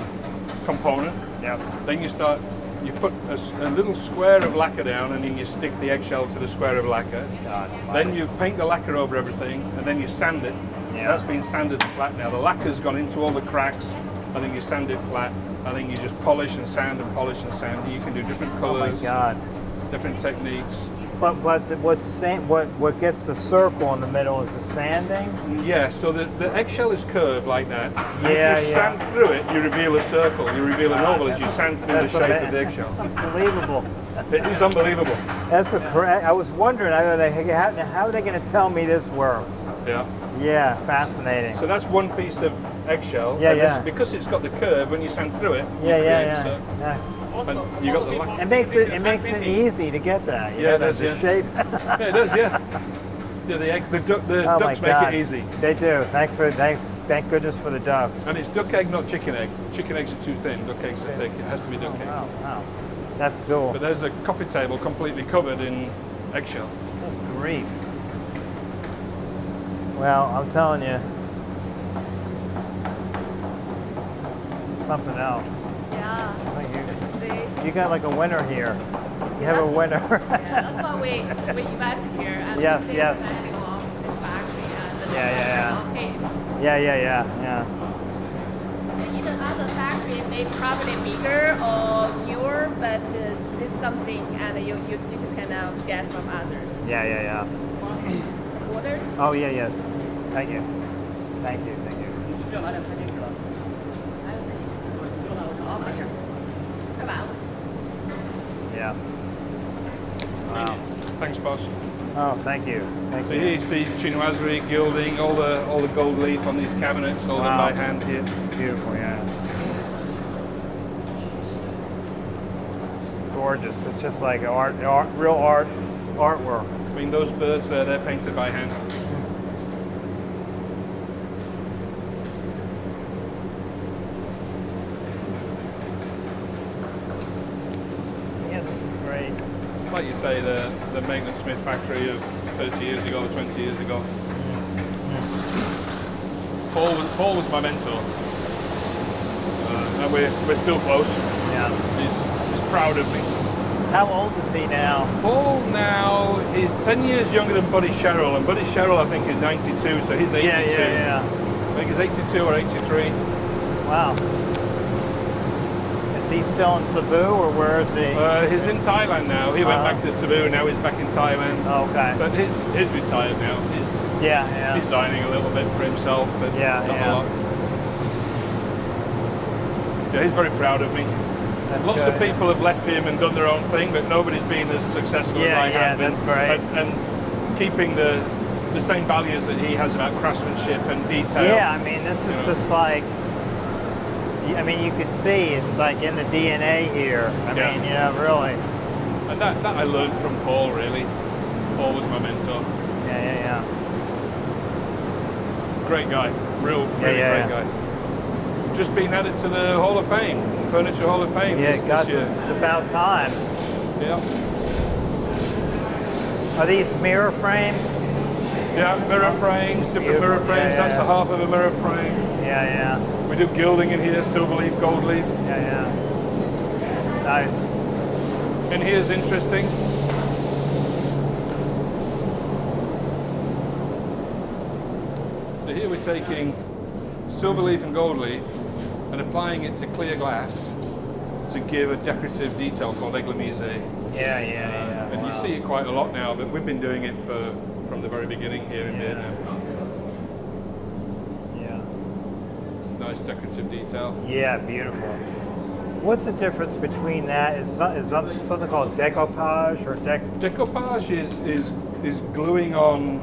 component. Yep. Then you start You put a little square of lacquer down, and then you stick the eggshell to the square of lacquer. God, Then you paint the lacquer over everything, and then you sand it. So Yeah. that's been sanded flat now. The lacquer's gone into all the cracks, and then you sand it flat. I think you just polish and sand and polish and sand. You can do different oh my colors, God. different techniques. But what gets the circle in the middle is the sanding. Yeah, so the eggshell is curved like that. Yeah, If you yeah. sand through it, you reveal a circle. You reveal an oval as you sand through the That's shape of the eggshell. Unbelievable. It is unbelievable. That's a correct. I was wondering how are they going to tell me this works? Yeah. Yeah, fascinating. So that's one piece of eggshell. Yeah, and this- yeah. Because it's got the curve, when you sand through it, you Yeah, create yeah, a yeah. circle. Nice. And you got the lacquer. It makes it easy to get that. You Yeah, know, it does, the yeah. shape. Yeah, it does, yeah. Yeah, the Oh my ducks make God. it easy. They do. Thank goodness for the ducks. And it's duck egg, not chicken egg. Chicken eggs are too thin, duck eggs are thick. It has to be duck egg. Wow, wow. That's cool. But there's a coffee table completely covered in eggshell. Good grief. Well, I'm telling you, it's something else. Yeah. I think See? you got like a winner here. You have a That's- winner. Yeah, that's why we invest here. And Yes, we see yes. the value of this factory and the Yeah. Okay. Yeah. And even other factory may probably bigger or newer, but this is something and you just cannot get from others. Yeah. Water? Oh yeah, yes. Thank you. I was like, các bạn. Yeah. Wow. Thanks, boss. Oh, thank you. Thank So you. here you see chinoiserie, gilding, all the gold leaf on these cabinets, all done Wow. by hand here. Beautiful, yeah. Gorgeous. It's just like real artwork. I mean, those birds there, they're painted by hand. Yeah, this is great. Like you say, the Maitland Smith factory of 30 years ago, 20 years ago. Paul was my mentor. And we're still close. Yeah. He's proud of me. How old is he now? Paul now is 10 years younger than Buddy Sherrill, and Buddy Sherrill I think is 92, so he's 82. Yeah. I think he's 82 or 83. Wow. Is he still in Cebu or where is he? He's in Thailand now. He went back to Taboo, now he's back in Thailand. Oh, okay. But he's retired now. He's Yeah. designing a little bit for himself, but Yeah, not yeah. a lot. Yeah, he's very proud of me. That's Lots good. of people have left him and done their own thing, but nobody's been as successful as I have. that's great. And keeping the same values that he has about craftsmanship and detail. Yeah, I mean, this is just like, I mean, you could see it's like in the DNA here. I Yeah. mean, really. And that I learned from Paul, really. Paul was my mentor. Yeah. Great guy. Really Yeah. great guy. Just been added to the Hall of Fame, Furniture Hall of Fame Yeah, this year. it's about time. Yeah. Are these mirror frames? Yeah, mirror frames, different mirror Beautiful. frames. Yeah, That's yeah. the half of a mirror frame. Yeah. We do gilding in here, silver leaf, gold leaf. Yeah. Nice. And here's interesting. So here we're taking silver leaf and gold leaf and applying it to clear glass to give a decorative detail called éclamise. Yeah. And Wow. you see it quite a lot now, but we've been doing it from the very beginning here in Vietnam. Yeah. Nice decorative detail. Yeah, beautiful. What's the difference between that? Is something called decoupage or Decoupage is gluing on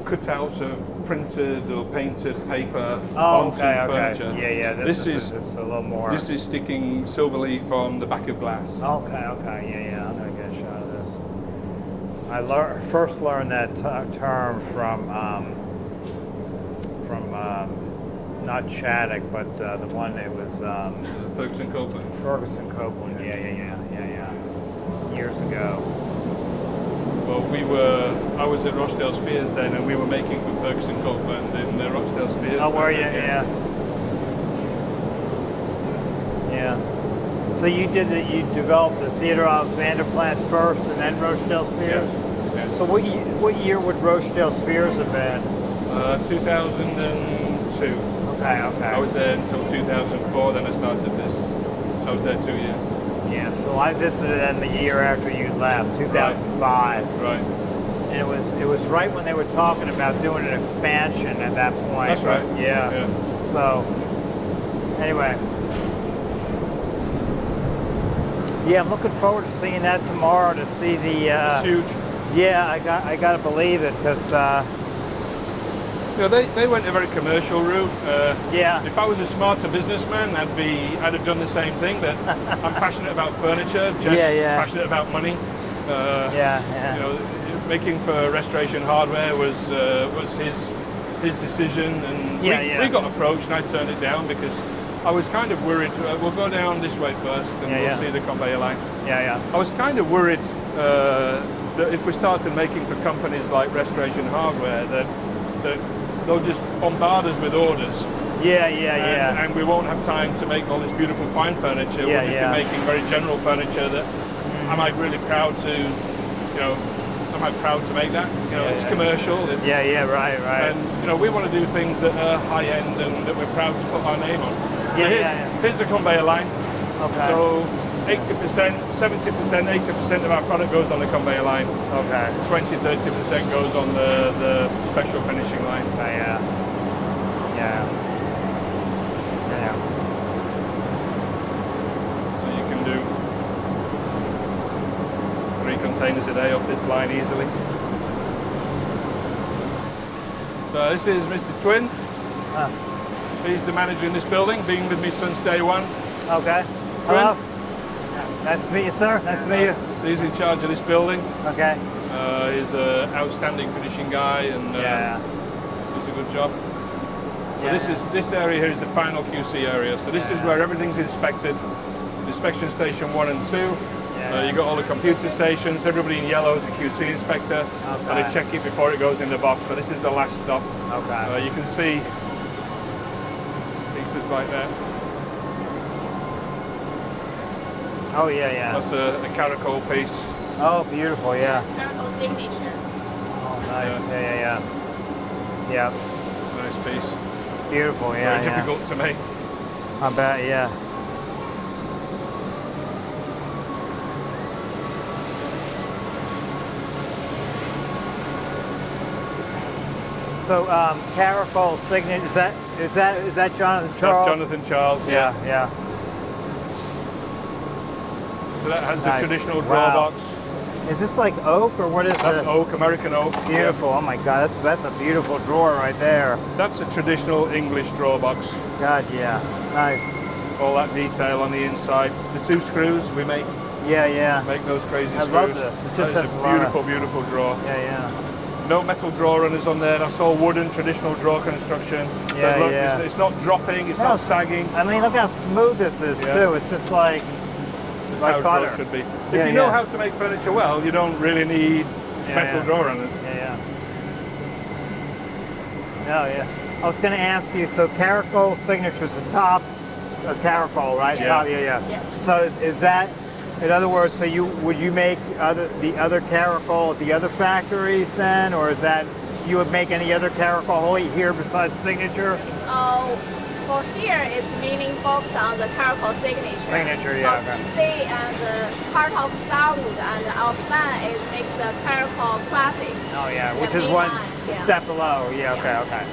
cutouts of printed or painted paper onto furniture. Yeah. This is a little more. This is sticking silver leaf on the back of glass. Okay. Yeah. I'm gonna get a shot of this. I first learned that term from not Chaddock, but the one that was Ferguson Copeland. Ferguson Copeland. Yeah. Years ago. Well, I was at Rochdale Spears then, and we were making for Ferguson Copeland in Rochdale Spears. Oh, were you? Yeah. So you developed the Theodore Alexander plant first, and then Rochdale Spears. Yeah. So what year would Rochdale Spears have been? 2002. Okay, okay. I was there until 2004, then I started this. So I was there 2 years. Yeah, so I visited them the year after you left, 2005. Right. And it was right when they were talking about doing an expansion at that point. That's right. Yeah. Yeah. So anyway. Yeah, I'm looking forward to seeing that tomorrow to see the It's huge. yeah, I gotta believe it because You know, they went a very commercial route. yeah. If I was a smarter businessman, I'd have done the same thing. But I'm passionate about furniture. Jeff's Yeah. passionate about money. Yeah. You know, making for Restoration Hardware was his decision, and we got approached, and I turned it down because I was kind of worried. We'll go down this way first, and we'll see the conveyor line. Yeah. I was kind of worried that if we started making for companies like Restoration Hardware, that they'll just bombard us with orders. Yeah. And we won't have time to make all this beautiful fine furniture. Yeah, We'll just be making very general furniture that am I really proud to, you know, am I proud to make that? You know, it's commercial. It's, Right. And, you know, we want to do things that are high end and that we're proud to put our name on. So here's the conveyor line. Okay. So 80%, 70%, 80% of our product goes on the conveyor line. Okay. 20-30% goes on the special finishing line. Yeah. So you can do 3 containers a day off this line easily. So this is Mr. Twin. He's the manager in this building, been with me since day one. Okay. Hello. Nice to meet you, sir. Nice to meet you. So he's in charge of this building. Okay. He's an outstanding finishing guy, and does a good job. So this area here is the final QC area. So this is where everything's inspected. Inspection station 1 and 2. You got all the computer stations. Everybody in yellow is a QC inspector, and they check it before it goes in the box. So this is the last stop. Okay. You can see pieces like that. Oh yeah. That's a Caracol piece. Oh, beautiful. Yeah. Caracol signature. Oh, nice. Yeah. Nice piece. Beautiful. Yeah. Very difficult to make. I bet. Yeah. So, Caracol signature, is that Jonathan Charles? That's Jonathan Charles. Yeah. So that has the Nice. traditional draw Wow. box. Is this like oak or what is That's this? oak, American oak. Beautiful. Oh my God, that's a beautiful drawer right there. That's a traditional English draw box. God, yeah. Nice. All that detail on the inside. The 2 screws we make Yeah. those crazy I screws. love this. It just That has is a a lot of- beautiful, beautiful draw. Yeah. No metal draw runners on there. That's all wooden traditional draw construction. Yeah, But look, yeah. It's not dropping. It's not sagging. I mean, look how smooth this is too. It's just like That's like how butter. draws should be. Yeah, If you know yeah. how to make furniture well, you don't really need metal draw runners. Yeah. Yeah. I was going to ask you. So Caracol signature's the top. Caracol, right? Yeah. Top, yeah. So is that, in other words, so would you make the other Caracol at the other factories then, or is that you would make any other Caracol here besides signature? For here, it's mainly focused on the Caracol signature. Signature, yeah, For okay. GC and part of Starwood, and our plan is make the Caracol Classic. Oh yeah, The which is main one line, yeah. step below. Yeah. Okay.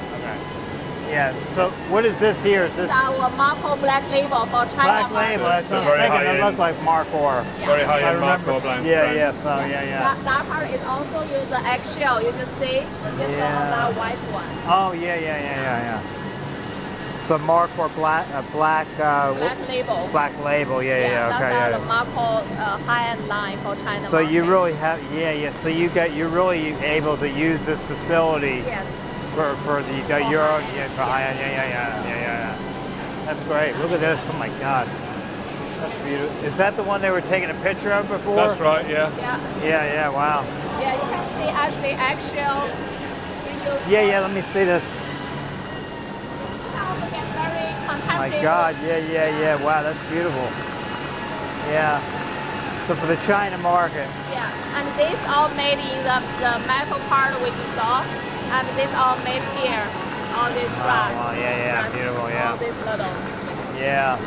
Yeah. So what is this here? Is this It's our Marco Black Label for China Black market. Label? That's what a I'm very thinking. It high-end- looked like Marcor. Very high I end remember. Marco brand. Yeah. So yeah. That part is also use the eggshell. You can see this is Yeah. the white one. Oh yeah. So Marcor black Black Label. Black Label. Yeah. That's Okay. the Marco high-end line for China So market. you really have So you're really able to use this facility Yes. for the Euro for high end. Yeah. That's great. Look at this. Oh my God. That's beautiful. Is that the one they were taking a picture of before? That's right, yeah. Yeah. Wow. Yeah, you can see as the eggshell. Yeah. Let me see this. Also get very My contemporary. God. Yeah. Wow, that's beautiful. Yeah. So for the China market. Yeah, and this all made in the metal part which you saw, and this all made here. All this brass. wow, yeah, brass, beautiful, yeah. All this little. Yeah.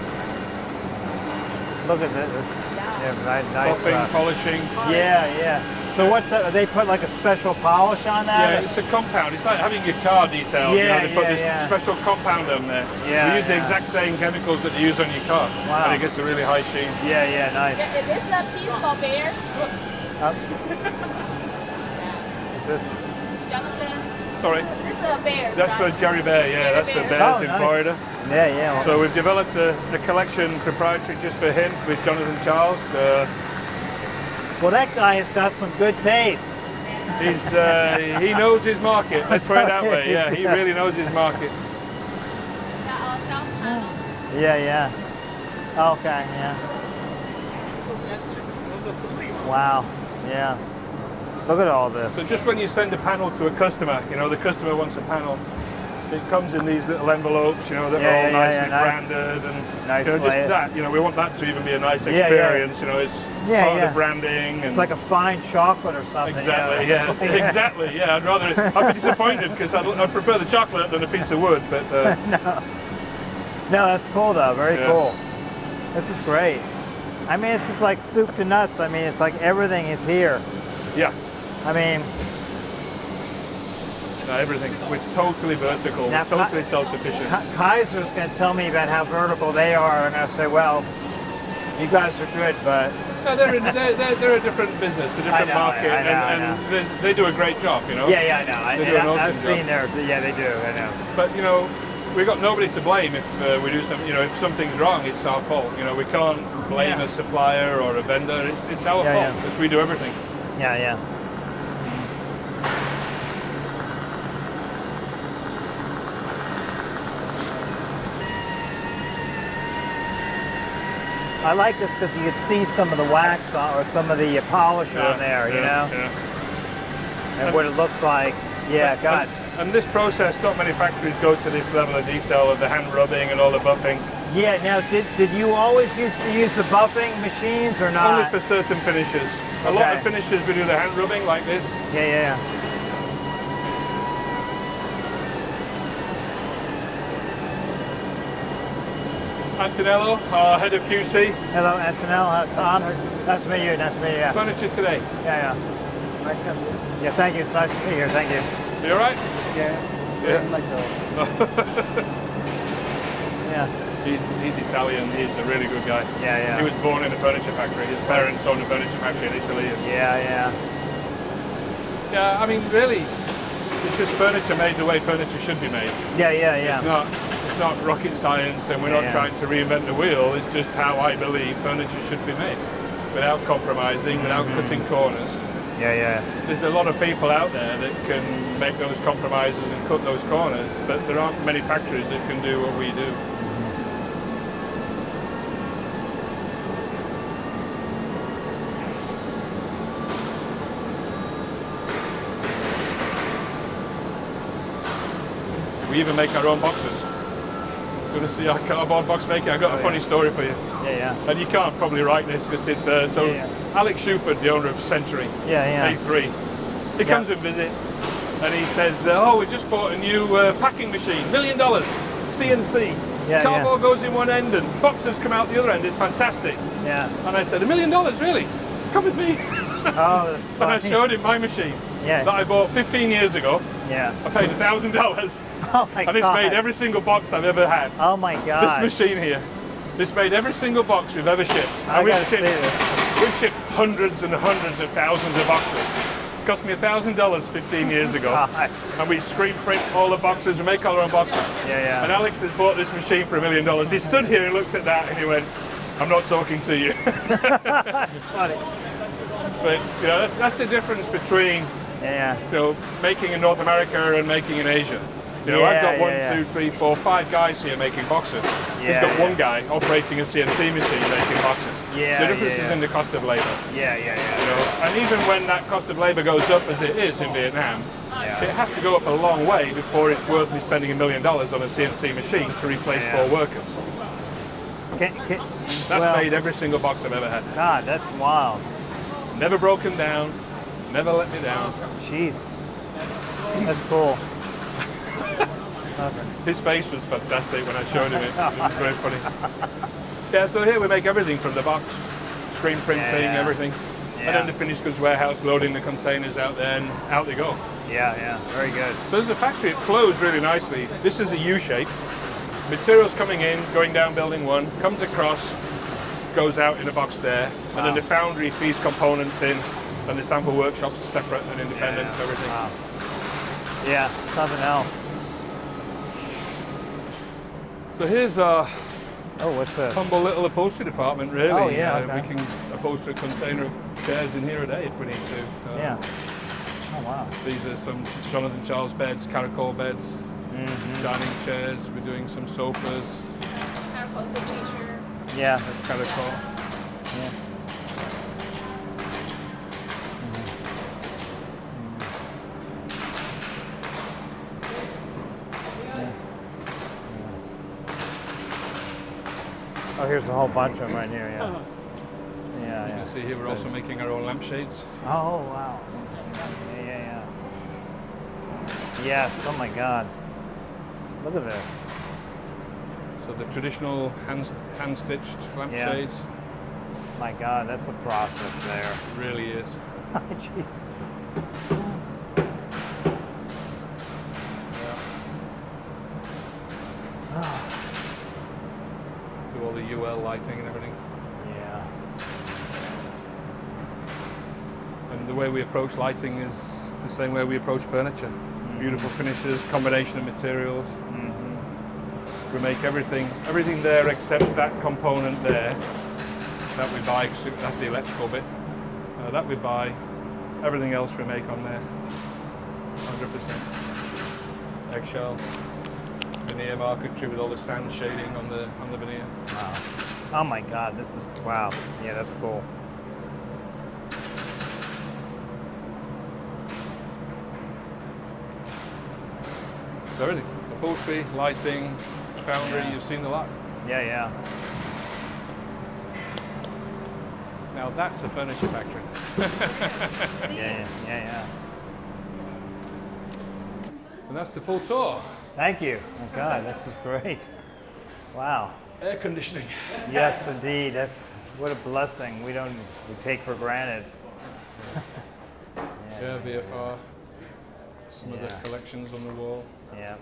Look at this. Yeah, nice. Buffing, polishing. Yeah. So what? They put like a special polish on that? Yeah, it's a compound. It's like having your car detailed. Yeah, they put yeah, this yeah. special compound on there. Yeah, We use the yeah. exact same chemicals that you use on your car. Wow. And it gets a really high sheen. Yeah, nice. Yeah, is this a piece for bear? Is this? Jonathan, Sorry. this is a bear. That's right? for Jerry Bear, yeah, Jerry that's for Bear. bears Oh, in nice. Florida. Yeah. Well, So we've developed a collection proprietary just for him with Jonathan Charles. well, that guy has got some good taste. He knows his market. Let's put it that way. Yeah, he Yeah. really knows his market. Yeah, our south panel. Yeah. Okay, yeah. Wow. Yeah. Look at all this. So just when you send a panel to a customer, the customer wants a panel. It comes in these little envelopes, that are all nicely nice. branded, and Nice just layer. that. We want that to even be a nice Yeah, experience. It's Yeah, part yeah. of the branding. It's And like a fine chocolate or something. exactly, yeah, exactly, yeah. I'd be disappointed because I'd prefer the chocolate than a piece of wood, but No, that's cool though. Very Yeah. cool. This is great. I mean, it's just like soup to nuts. I mean, it's like everything is here. yeah. I mean, No, everything. We're totally vertical. Now, We're totally self-sufficient. Kaiser's going to tell me about how vertical they are, and I say, well, you guys are good, but No, they're a different business, a different know, market, I know, I and they do a great job. yeah, I know. They do an awesome I've job. seen their, yeah, they do. I know. But we've got nobody to blame if we do something. If something's wrong, it's our fault. We can't blame Yeah. a supplier or a vendor. It's our Yeah, fault yeah. because we do everything. Yeah. I like this because you can see some of the wax on, or some of the polish on there, Yeah. and what it looks like. Yeah, God. And this process, not many factories go to this level of detail of the hand rubbing and all the buffing. Yeah. Now, did you always used to use the buffing machines or not? Only for certain finishes. A lot Okay. of finishes we do the hand rubbing like this. Yeah. Antonello, our head of QC, Hello, Antonella. Tom. Nice to meet you. Yeah. furniture today. Yeah. Yeah. Thank you. It's nice to be here. Thank you. You all right? Yeah. Yeah. Yeah. He's Italian. He's a really good guy. Yeah. He was born in a furniture factory. His parents owned a furniture factory in Italy. And Yeah. yeah, I mean, really, it's just furniture made the way furniture should be made. Yeah. It's not rocket science, and we're not Yeah. trying to reinvent the wheel. It's just how I believe furniture should be made, without compromising, without cutting corners. Yeah. There's a lot of people out there that can make those compromises and cut those corners, but there aren't many factories that can do what we do. We even make our own boxes. Going to see our cardboard box making? I've got a funny story for you. Yeah. And you can't probably write this because it's Yeah. Alex Shuford, the owner of Century Yeah. A3, he comes and visits and he says, oh, we just bought a new packing machine, $1 million, CNC. Yeah, Cardboard goes in one end and boxes come out the other end. It's fantastic. Yeah. And I said, $1 million, really? Come with me. Oh, that's And I funny. showed him my machine Yeah. that I bought 15 years ago. Yeah. I paid $1,000 Oh my and it's God. made every single box I've ever had. Oh my God. This machine here, this made every single box we've ever shipped. I And gotta see this. we've shipped hundreds and hundreds of thousands of boxes. Cost me $1,000 15 years ago. God. And we screen print all the boxes, we make our own boxes. Yeah. And Alex has bought this machine for $1 million. He stood here and looked at that and he went, I'm not talking to you. It's funny. But it's, that's the difference between Yeah. making in North America and making in Asia. I've got one, two, three, four, 5 guys here making boxes. He's Yeah, got yeah. one guy operating a CNC machine making boxes. Yeah, The difference yeah. is in the cost of labor. Yeah. And even when that cost of labor goes up as it is in Vietnam, Yeah. it has to go up a long way before it's worth me spending $1 million on a CNC machine to replace Yeah. 4 workers. That's well, made every single box I've ever had. God, that's wild. Never broken down, never let me down. Jeez. That's cool. His face was fantastic when I showed him it. It was very funny. Yeah, so here we make everything from the box, screen printing, Yeah. everything. Yeah. And then the finished goods warehouse, loading the containers out there, and out they go. Yeah, very good. So as a factory, it flows really nicely. This is a U shape. Materials coming in, going down building one, comes across, goes out in a box there, and then the foundry feeds components in, and the sample workshops separate and independent, Yeah. everything. Wow. Yeah, something else. So here's our Oh, what's this? humble little upholstery department, really. Oh, yeah, okay. We can upholster a container of chairs in here a day if we need to. Yeah. Oh, wow. These are some Jonathan Charles beds, caracol beds, dining chairs. We're doing some sofas. Caracol signature. Yeah. That's caracol. Yeah. Oh, here's a whole bunch of them right here, yeah. Yeah, You yeah. can see here we're also making our own lampshades. Oh, wow. Yeah. Yes, oh my God. Look at this. So the traditional hand-stitched lampshades My God, that's a process there. really is. Jeez. Do all the UL lighting and everything. Yeah. And the way we approach lighting is the same way we approach furniture. Beautiful finishes, combination of materials. We make everything there except that component there that we buy, 'cause that's the electrical bit. That we buy. Everything else we make on there, 100%. Eggshell, veneer marquetry with all the sand shading on the veneer. Wow. Oh my God, this is, wow. Yeah, that's cool. So everything, upholstery, lighting, foundry, you've seen a lot. Yeah. Now that's a furniture factory. Yeah. And that's the full tour. Thank you. Oh God, this is great. Wow. Air conditioning. Yes, indeed. That's what a blessing. We take for granted. Yeah, VFR. Some of Yeah. the collections on the wall. Yeah.